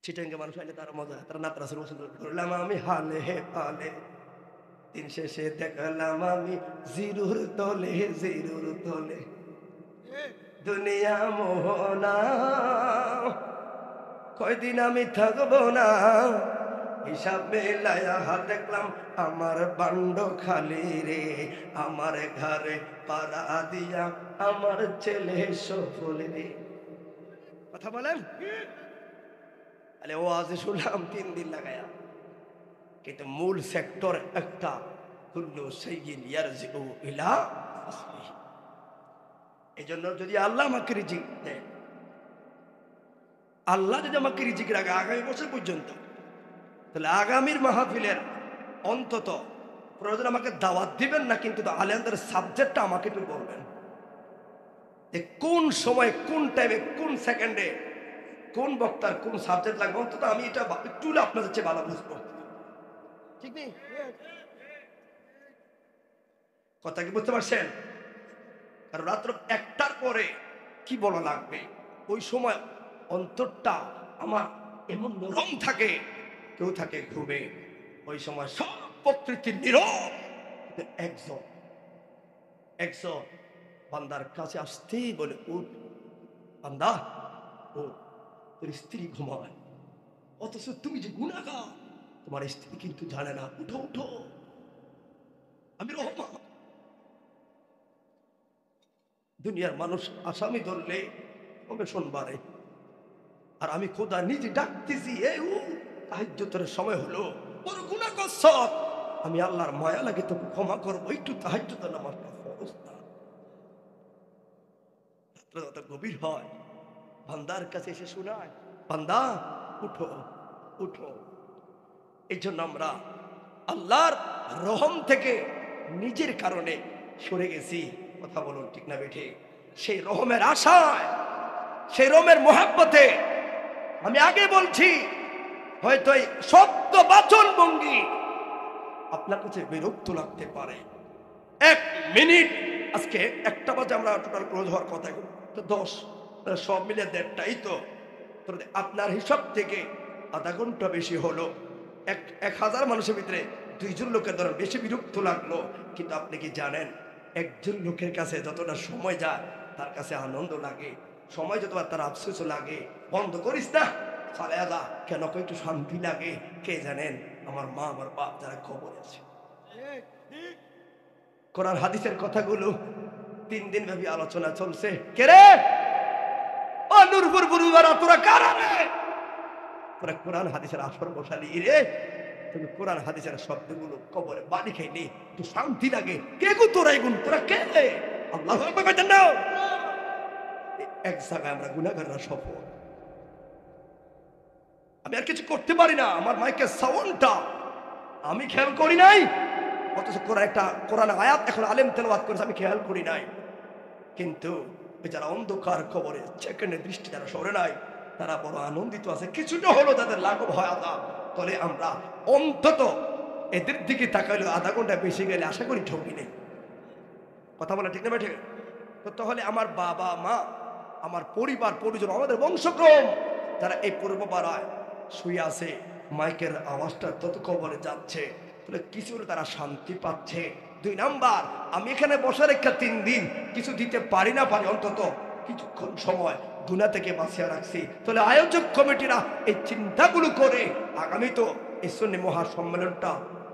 চিটাঙ্গে মানুষ আইলে তারা মজা, তারা নাতরা শুরু করলাম আমি হালে হে পালে, দিন শেষে দেখলাম আমি জিরুর তলে, জিরুর তলে দুনিয়া মোহনা, কয়দিন আমি থাকবো না, হিসাব মেলায়া হাত দেখলাম আমার বান্ড খালি রে, আমার ঘরে পাড়া দিয়া আমার ছেলে সফল রে। কথা বলেন? আরে ও আজ শুনলাম 3 দিন লাগায়া, কিন্তু মূল সেক্টর একটা, কুল্লু শাইইন ইয়ারজিউ ইলা আসলিহি। এই জন্য যদি আল্লাহ আমাকে রিজিক দেয়, আল্লাহ যদি আমাকে রিজিক রাখে আগামী বছর পর্যন্ত, তাহলে আগামীর মাহফিলের অন্তত প্রয়োজন আমাকে দাওয়াত দিবেন না, কিন্তু আলেমদের সাবজেক্টটা আমাকে একটু বলবেন, যে কোন সময় কোন টাইমে কোন সেকেন্ডে কোন বক্তার কোন সাবজেক্ট লাগবে, অন্তত আমি এটা একটু আপনাদের চেয়ে ভালো বুঝবো। ঠিক নেই? কথা কি বুঝতে পারছেন? কারণ রাত্র 1টার পরে কি বলা লাগবে, ওই সময় অন্তরটা আমার এমন নরম থাকে, কেউ থাকে ঘুমে, ওই সময় সব প্রকৃতির নীরব, একজন একজন বান্দার কাছে আসতেই বলে, উঠ বান্দা ও, তোর স্ত্রী ঘুমায়, অথচ তুমি যে গুনাহগার, তোমার স্ত্রী কিন্তু জানে না, উঠো উঠো, আমি রহমান। দুনিয়ার মানুষ আসামি ধরলে কবে সোমবারে, আর আমি খোদা নিজে ডাকতেছি, এই তাহাজ্জুদের সময় হলো, বড় গুনাহ করছ, আমি আল্লাহর মায়া লাগে তোকে ক্ষমা করবো, একটু তাহাজ্জুদের নামাজটা ফরজ না। যত গভীর হয়, বান্দার কাছে এসে শোনায়, বান্দা উঠো উঠো, এই জন্য আমরা আল্লাহর রহম থেকে নিজের কারণে সরে গেছি। কথা বলুন ঠিক না বেঠিক? সেই রহমের আশায়, সেই রহমের মোহাব্বতে আমি আগে বলছি, হয়তো এই শব্দ বাচন ভঙ্গি আপনার কাছে বিরক্ত লাগতে পারে। 1 মিনিট, আজকে 1টা বাজে আমরা টোটাল ক্লোজ হওয়ার কথা, তো 10 সব মিলে 1:30টাই তো। আপনার হিসাব থেকে আধা ঘন্টা বেশি হলো। 1000 মানুষের ভিতরে 2 জন লোকের দ্বারা বেশি বিরক্ত লাগলো। কিন্তু আপনি কি জানেন, একজন লোকের কাছে যতটা সময় যায় তার কাছে আনন্দ লাগে, সময় যতবার তার আফসোস লাগে। বন্ধ করিস না, চালে যা, কেন একটু শান্তি লাগে। কে জানেন? আমার মা, আমার বাপ যারা খবর আছে। কোরআন হাদিসের কথাগুলো 3 দিন ব্যাপী আলোচনা চলছে। কে রে ও নূরপুর বুড়িবারা, তোরা কারা রে? তোরা কোরআন হাদিসের আসর বসালি রে। তুমি কোরআন হাদিসের শব্দগুলো কবরে বাড়ি খাইলি, একটু শান্তি লাগে। কে গো তোরা? এগুন তোরা কে? আল্লাহু আকবার কইতেন না? এক জায়গায় আমরা গুনাহগাররা সফল। আমি আর কিছু করতে পারি না, আমার মাইকের সাউন্ডটা আমি খেয়াল করি নাই। অথচ কোরআন আয়াত এখন আলেম তেলাওয়াত করেছে, আমি খেয়াল করি নাই। কিন্তু যারা অন্ধকার কবরে সেকেন্ডের দৃষ্টি যারা সরে নাই, তারা বড় আনন্দিত আছে। কিছুটা হলো তাদের লাঘব হয় আদা। তাহলে আমরা অন্তত এদের দিকে তাকাইলে আধা ঘন্টা বেশি গেলে আশা করি ঠকি নেই। কথা বলা ঠিক না ঠিক? তো তাহলে আমার বাবা মা, আমার পরিবার পরিজন, আমাদের বংশক্রম যারা এই পূর্ব পাড়ায় শুয়ে আছে, মাইকের আওয়াজটা তত কবরে যাচ্ছে, তাহলে কিছু তারা শান্তি পাচ্ছে। 2 নাম্বার, আমি এখানে বসে রেখে 3 দিন কিছু দিতে পারি না পারি, অন্তত কিছুক্ষণ সময় গুনাহ থেকে বাঁচিয়ে রাখছি। তাহলে আয়োজক কমিটিরা এই চিন্তাগুলো করে আগামী তো এই সুন্নি মহাসম্মেলনটা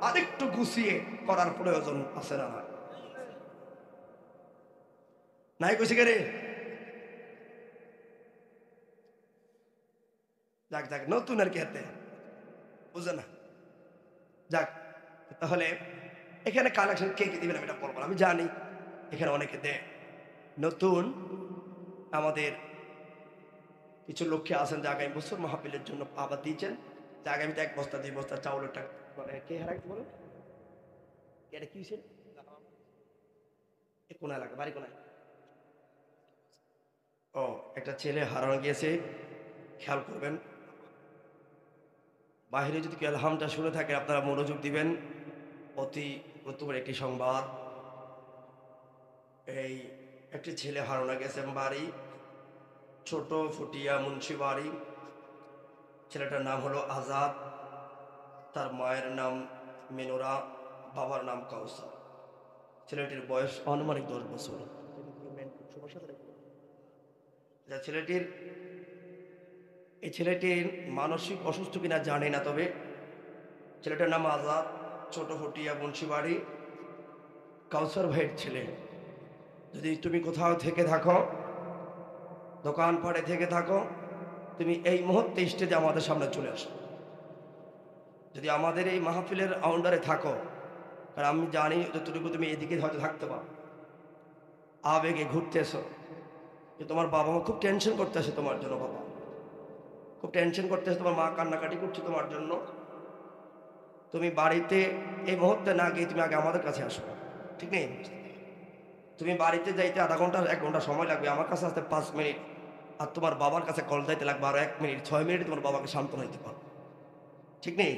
আরেকটু গুছিয়ে করার প্রয়োজন আছে না? নাই কইছে কে রে? যাক যাক, নতুন আর কি হাতে বুঝে না। যাক, তাহলে এখানে কালেকশন কে কে দিবেন আমি এটা বলবো না, আমি জানি এখানে অনেকে দেয়। নতুন আমাদের কিছু লক্ষ্যে আছেন যে আগামী বছর মাহফিলের জন্য আবার দিয়েছেন যে আগামীতে 1 বস্তা 2 বস্তা চাউলের টাকা। মানে কে হারাইতে বলেন? এটা কি হয়েছে? কোন এলাকা, বাড়ি কোনায়? ও, একটা ছেলে হারানো গিয়েছে, খেয়াল করবেন। বাহিরে যদি কেউ আলহামটা শুনে থাকে আপনারা মনোযোগ দিবেন। অতি গুরুত্বপূর্ণ একটি সংবাদ। এই একটি ছেলে হারানো গেছে, বাড়ি ছোট ফুটিয়া মুন্সি বাড়ি। ছেলেটার নাম হলো আজাদ, তার মায়ের নাম মেনুরা, বাবার নাম কাউসার। ছেলেটির বয়স আনুমানিক 10 বছর। ছেলেটির মানসিক অসুস্থ কিনা জানি না, তবে ছেলেটার নাম আজাদ, ছোট ফুটিয়া মুন্সি বাড়ি, কাউসার ভাইয়ের ছেলে। যদি তুমি কোথাও থেকে থাকো, দোকান পাড়ে থেকে থাকো, তুমি এই মুহূর্তে স্টেজে আমাদের সামনে চলে আসো। যদি আমাদের এই মাহফিলের আউন্ডারে থাকো, কারণ আমি জানি যতটুকু তুমি এদিকে হয়তো থাকতে পারো, আবেগে ঘুরতেছো, যে তোমার বাবা মা খুব টেনশন করতেছে তোমার জন্য, বাবা খুব টেনশন করতেছে, তোমার মা কান্নাকাটি করছে তোমার জন্য। তুমি বাড়িতে এই মুহূর্তে না গিয়ে তুমি আগে আমাদের কাছে আসো, ঠিক নেই? তুমি বাড়িতে যাইতে আধা ঘন্টা 1 ঘন্টা সময় লাগবে, আমার কাছে আসতে 5 মিনিট, আর তোমার বাবার কাছে কল যাইতে লাগবে আরো 1 মিনিট। 6 মিনিট তোমার বাবাকে সান্ত্বনা দিতে পারো, ঠিক নেই?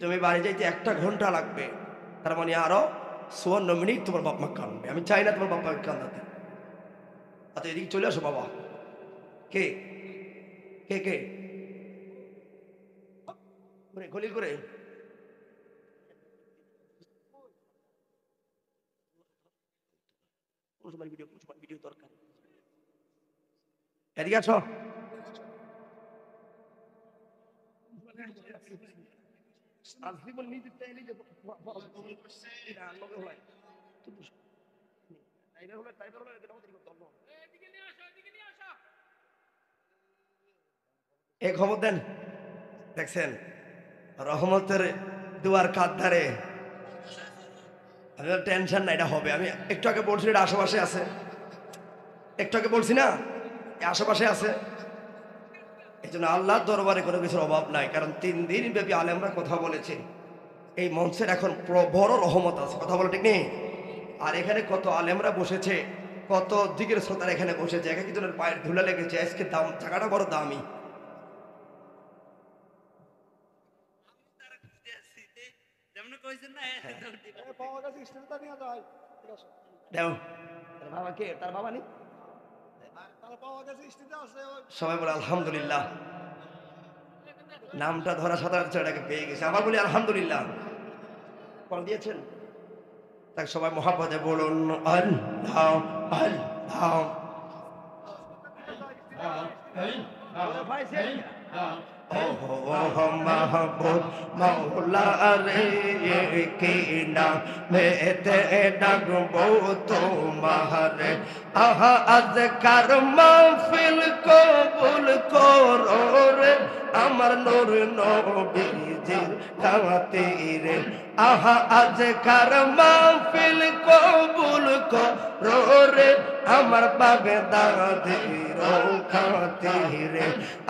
তুমি বাড়ি যাইতে 1টা ঘন্টা লাগবে, তার মানে আরো 54 মিনিট তোমার বাপ মা কাঁদবে। আমি চাই না তোমার বাপ মাকে কাঁদাতে। আচ্ছা, এদিকে চলে আসো বাবা। কে কে কে গলি করে ভিডিও দরকার, এদিকে আসো। এ খবর দেন, দেখছেন রহমতের দুয়ার কাঁধ ধারে। টেনশন না, এটা হবে। আমি একটু আগে বলছি এটা আশেপাশে আছে, একটু আগে বলছি না আশেপাশে আছে। এই জন্য আল্লাহর দরবারে কোনো কিছুর অভাব নাই, কারণ 3 দিন ব্যাপী আলেমরা কথা বলেছে। এই মঞ্চের এখন বড় রহমত আছে, কথা বলে ঠিক নেই? আর এখানে কত আলেমরা বসেছে, কত দিকের শ্রোতারা এখানে বসেছে, এক একজনের পায়ের ধুলা লেগেছে। আজকে দাম জায়গাটা বড় দামি। বাবা কে? তার বাবা নেই? সবাই বলে আলহামদুলিল্লাহ। নামটা ধরা সাধারণ এটাকে পেয়ে গেছে, আবার বলি আলহামদুলিল্লাহ। ফল দিয়েছেন তাকে সবাই মহাপদে বলুন আল্লাহ আল্লাহ। মাহবুব মৌলা রে কি নামেতে ডাকবো তোমারে, আহা আজকার মাহফিল কবুল করো রে আমার নূর নবীজির খাতিরে, আহা আজকার মাহফিল কবুল করো রে আমার বাগদাদের খাতিরে,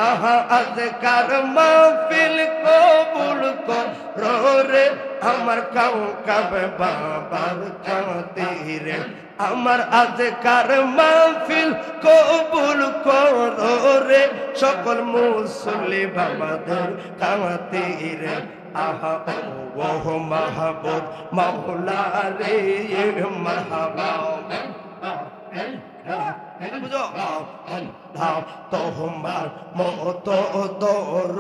আহা আজকার মাহফিল কবুল করো রে আমার কাউকাবে বাবার খাতিরে, আমার আজকার মাহফিল কবুল করো রে সকল মুসল্লি বাবাদের খাতিরে, আহা ও মাহবুব মাওলা রে মারহাবা। বুঝো তোমার মত দর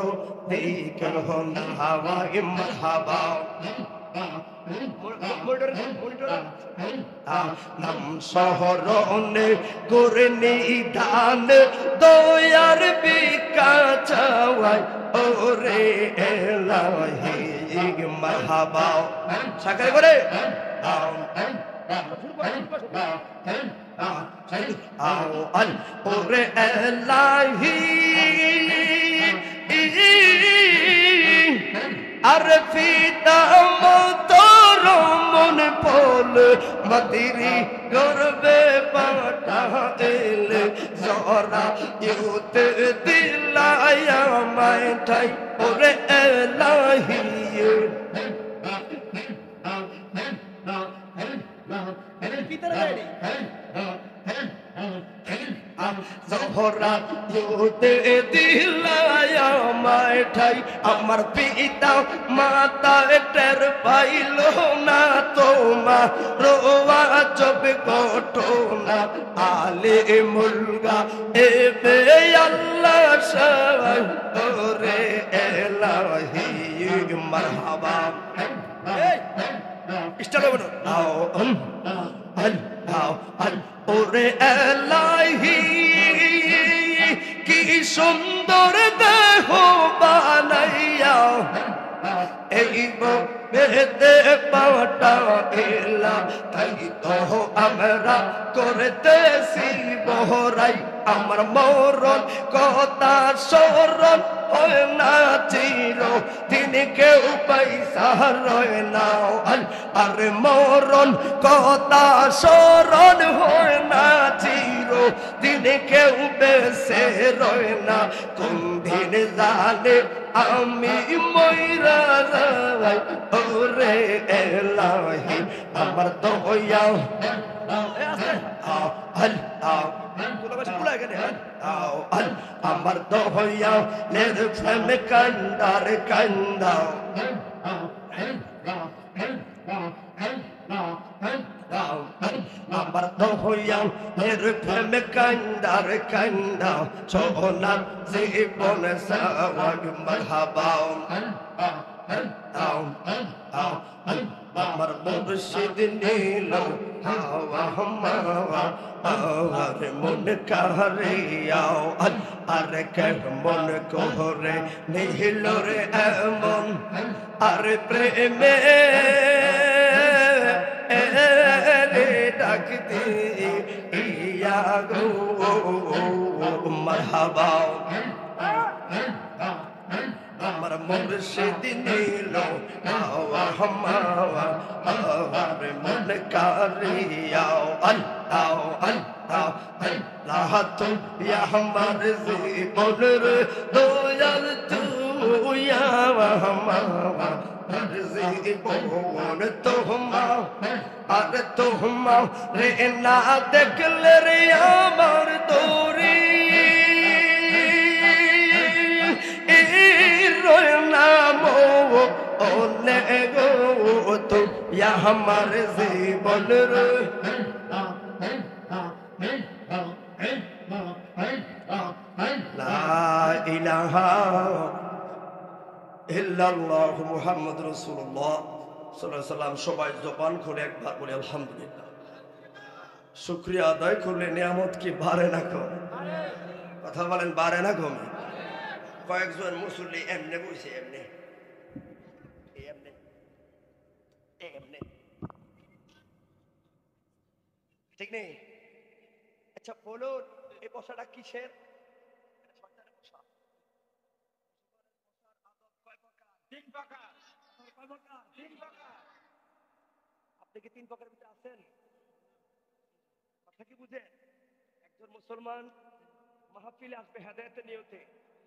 দিকে হাওয়াই মারহাবা। নাম শহরনে করে নিধান দয়ার বিকা চাওয়াই ওরে এলাহি মারহাবা। সাকারে করে ওরে এলাহি আর ফিতা মতর মন পল মদিরি গর্বে পাঠাইল জরা ইউত দিলায়া মাই ঠাই ওরে এলাহি। জহরা ইউতে দিলায়া মাই ঠাই আমার পিতা মাতা টের পাইল না তোমা রোয়া জব ঘটনা আলে মুলগা এবে আল্লাহ সবাই ওরে এলাহি মারহাবা। স্টার্ট হবে না ওরে এলাহি কি সুন্দর দেহ বানাইয়া এই বেদে পাটা এলা তাই তো আমরা করতেছি বহরাই আমার মরণ কথা স্মরণ হয় না চির তিনি কেউ পয়সা রয় না আরে মরণ কথা স্মরণ হয় না চির তিনি কেউ বেসে রয় না কোন দিন জানে আমি ময়রা যাই ওরে এলাহি আমার দয়া আমার দয়া নির্ভেম কান্দার কান্দাও আমার দয়া নির্ভেম কান্দার কান্দাও সোনার জীবন সাওয়াগ মারহাবাও। আমার মুর্শিদ নীল হাওয়া হাওয়া আর মন কারিয়াও আর কেমন কোহরে নীল রে এমন আর প্রেমে রে ডাকতে ইয়া গো মারহাবা। আমার মুর্শিদ নীল হাওয়া হাওয়া আর মন কারিয়াও আল্লাহ আল্লাহ তুই আমার জীবনের দয়াল তুই আমার জীবন তোমার আর তোমার রে না দেখলে রে আমার দৌড়ি নাম ওলে গো তো আমার জীবন রে লা ইলাহা ইল্লাল্লাহু মুহাম্মাদুর রাসূলুল্লাহ সাল্লাল্লাহু আলাইহি ওয়াসাল্লাম। সবাই জবান খুলে একবার বলে আলহামদুলিল্লাহ। শুকরিয়া আদায় করলে নিয়ামত কি বাড়ে না কমে? কথা বলেন, বাড়ে না কমে? কয়েকজন মুসল্লি এমনে বসে এমনে এমনে এমনে, ঠিক নেই? আচ্ছা বলুন, এই বসাটা কিসের? আপনি কি 3 প্রকারের ভিতরে আছেন? কথা কি বুঝেন? একজন মুসলমান মাহফিলে আসবে হেদায়েতের নিয়তে,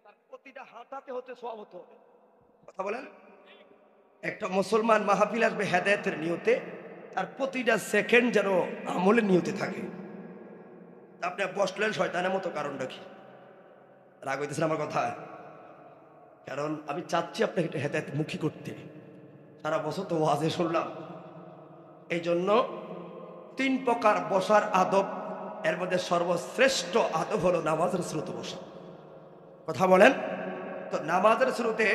তার প্রতিটা হাঁটাতে হতে সওয়াব হতে হবে। কথা বলেন, একটা মুসলমান মাহফিলে আসবে হেদায়েতের নিয়তে, তার প্রতিটা সেকেন্ড যেন আমলের নিয়তে থাকে। আপনি বসলেন শয়তানের মতো, কারণটা কি? রাগ হইতেছেন আমার কথা? কারণ আমি চাচ্ছি আপনাকে একটা হেদায়েত মুখী করতে। সারা বছর তো ওয়াজে শুনলাম, এই জন্য 3 প্রকার বসার আদব, এর মধ্যে সর্বশ্রেষ্ঠ আদব হলো নামাজের শুরুতে বসা। কথা বলেন তো, নামাজের শুরুতে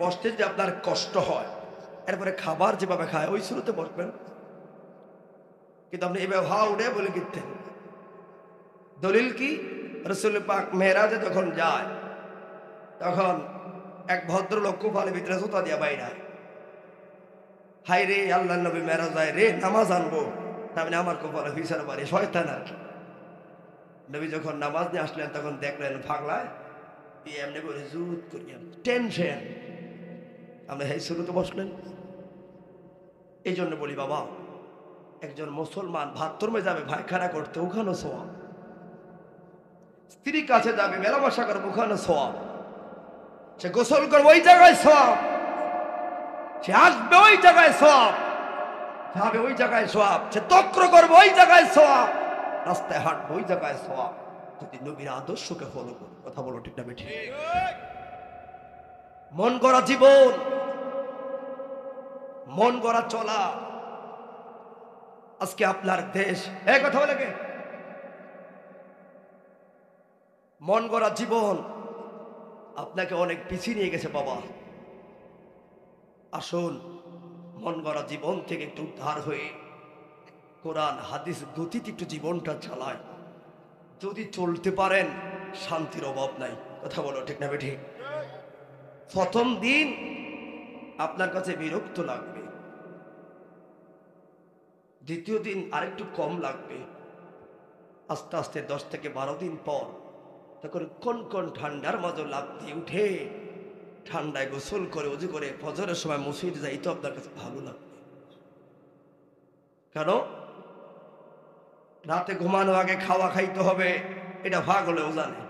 বসতে যদি আপনার কষ্ট হয়, এরপরে খাবার যেভাবে খায় ওই শুরুতে বসবেন। কিন্তু আপনি এইভাবে হা উঠে বলে কিনতেন। দলিল কি? রাসূল পাক মেরাজে যখন যায়, তখন এক ভদ্রলোক কুফালের ভিতরে জুতা দিয়া বাইরা, হাই রে আল্লাহ নবী মেরাজ যায় রে, নামাজ আনবো। তার আমার কপালে হুইসার বাড়ি শয়তান আর কি। নবী যখন নামাজ নিয়ে আসলেন, তখন দেখলেন পাগলায় এমনি করে জুত করিয়া টেনশন। আপনি এই শুরুতে বসলেন। এই জন্য বলি বাবা, একজন মুসলমান বাথরুমে যাবে পায়খানা করতে, ওখানে সওয়াব। স্ত্রীর কাছে যাবে মেলামেশা করবে, ওখানে সওয়াব। সে গোসল করবে ওই জায়গায় সওয়াব, সে আসবে ওই জায়গায় সওয়াব, যাবে ওই জায়গায় সওয়াব, সে তক্র করবে ওই জায়গায় সওয়াব, রাস্তায় হাঁটবে ওই জায়গায় সওয়াব, যদি নবীর আদর্শকে ফলো করে। কথা বলো ঠিক না বেঠিক? মন গড়া জীবন, মন গড়া চলা। আজকে আপনার দেশ, এই কথা বলে কে? মন গড়া জীবন আপনাকে অনেক পিছিয়ে নিয়ে গেছে বাবা। আসুন মন গড়া জীবন থেকে একটু উদ্ধার হয়ে কোরআন হাদিস গতিতে একটু জীবনটা চালায়। যদি চলতে পারেন, শান্তির অভাব নাই। কথা বলো ঠিক না বেঠিক? প্রথম দিন আপনার কাছে বিরক্ত লাগবে, দ্বিতীয় দিন আরেকটু কম লাগবে, আস্তে আস্তে 10 থেকে 12 দিন পর তখন কোন কোন ঠান্ডার মাঝে লাফ দিয়ে উঠে ঠান্ডায় গোসল করে উজু করে ফজরের সময় মসজিদে যাই, তো আপনার কাছে ভালো লাগবে। কেন? রাতে ঘুমানো আগে খাওয়া খাইতে হবে, এটা ভাগ হলেও জানে,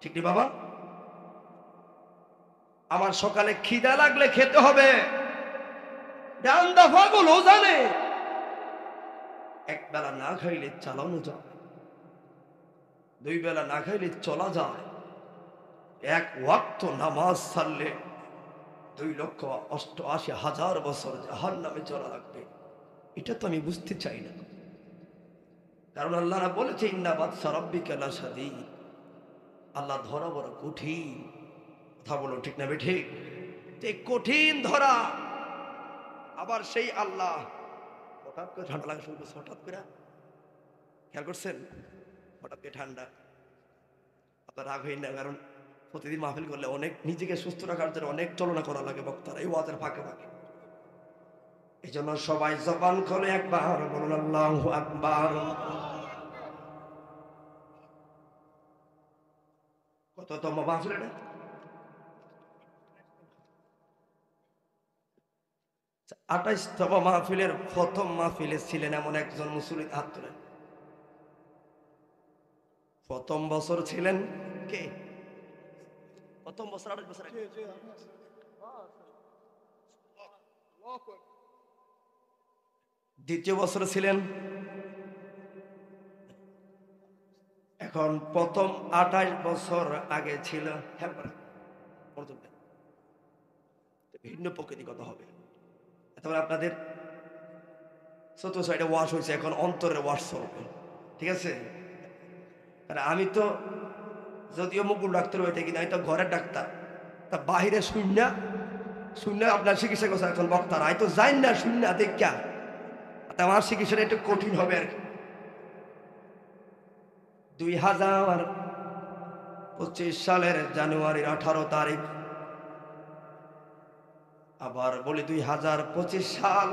ঠিক নি বাবা? আমার সকালে খিদা লাগলে খেতে হবে, ডান্ডা ভাগ হলেও জানে। এক বেলা না খাইলে চালানো যায়, 2 বেলা না খাইলে চলা যায়, 1 ওয়াক্ত নামাজ ছাড়লে 2,88,000 বছর জাহান্নামে চলা লাগবে। এটা তো আমি বুঝতে চাই না, কারণ আল্লাহ বলেছে ইন্না বাতশা রাব্বিকা লাশাদীদ, আল্লাহ ধরা বড় কঠিন। কথা বলো ঠিক না বেঠিক? এই কঠিন ধরা, আবার সেই আল্লাহ হঠাৎ করে ঠান্ডা লাগা শুরু করছে। হঠাৎ করে খেয়াল করছেন? হঠাৎ করে ঠান্ডা। আপনার রাগ হই না, কারণ প্রতিদিন মাহফিল করলে অনেক নিজেকে সুস্থ রাখার জন্য অনেক চলনা করা লাগে বক্তারা এই ওয়াজের ফাঁকে ফাঁকে। এই জন্য সবাই জবান খোলে একবার বলুন আল্লাহু আকবার। কততম মাহফিল এটা? 28তম মাহফিলের প্রথম মাহফিলে ছিলেন এমন একজন মুসল্লি, হাত তোলেন। প্রথম বছর ছিলেন কে? প্রথম বছর 28 বছর আগে। দ্বিতীয় বছর ছিলেন, এখন প্রথম 28 বছর আগে ছিল। হ্যাঁ, ভিন্ন প্রকৃতিগত হবে। তারপরে আপনাদের চতুর্থ সাইডে ওয়াশ হয়েছে, এখন অন্তরের ওয়াশ চলবে, ঠিক আছে? আর আমি তো যদিও মুকুল ডাক্তার হয়ে থাকি না, আমি তো ঘরের ডাক্তার, তা বাহিরে শূন্য শূন্য আপনার চিকিৎসা করছে এখন বক্তার, আমি তো যাই না শূন্য দেখা, আমার চিকিৎসাটা একটু কঠিন হবে আর কি। 2025 সালের জানুয়ারির 18 তারিখ, আবার বলি 2025 সাল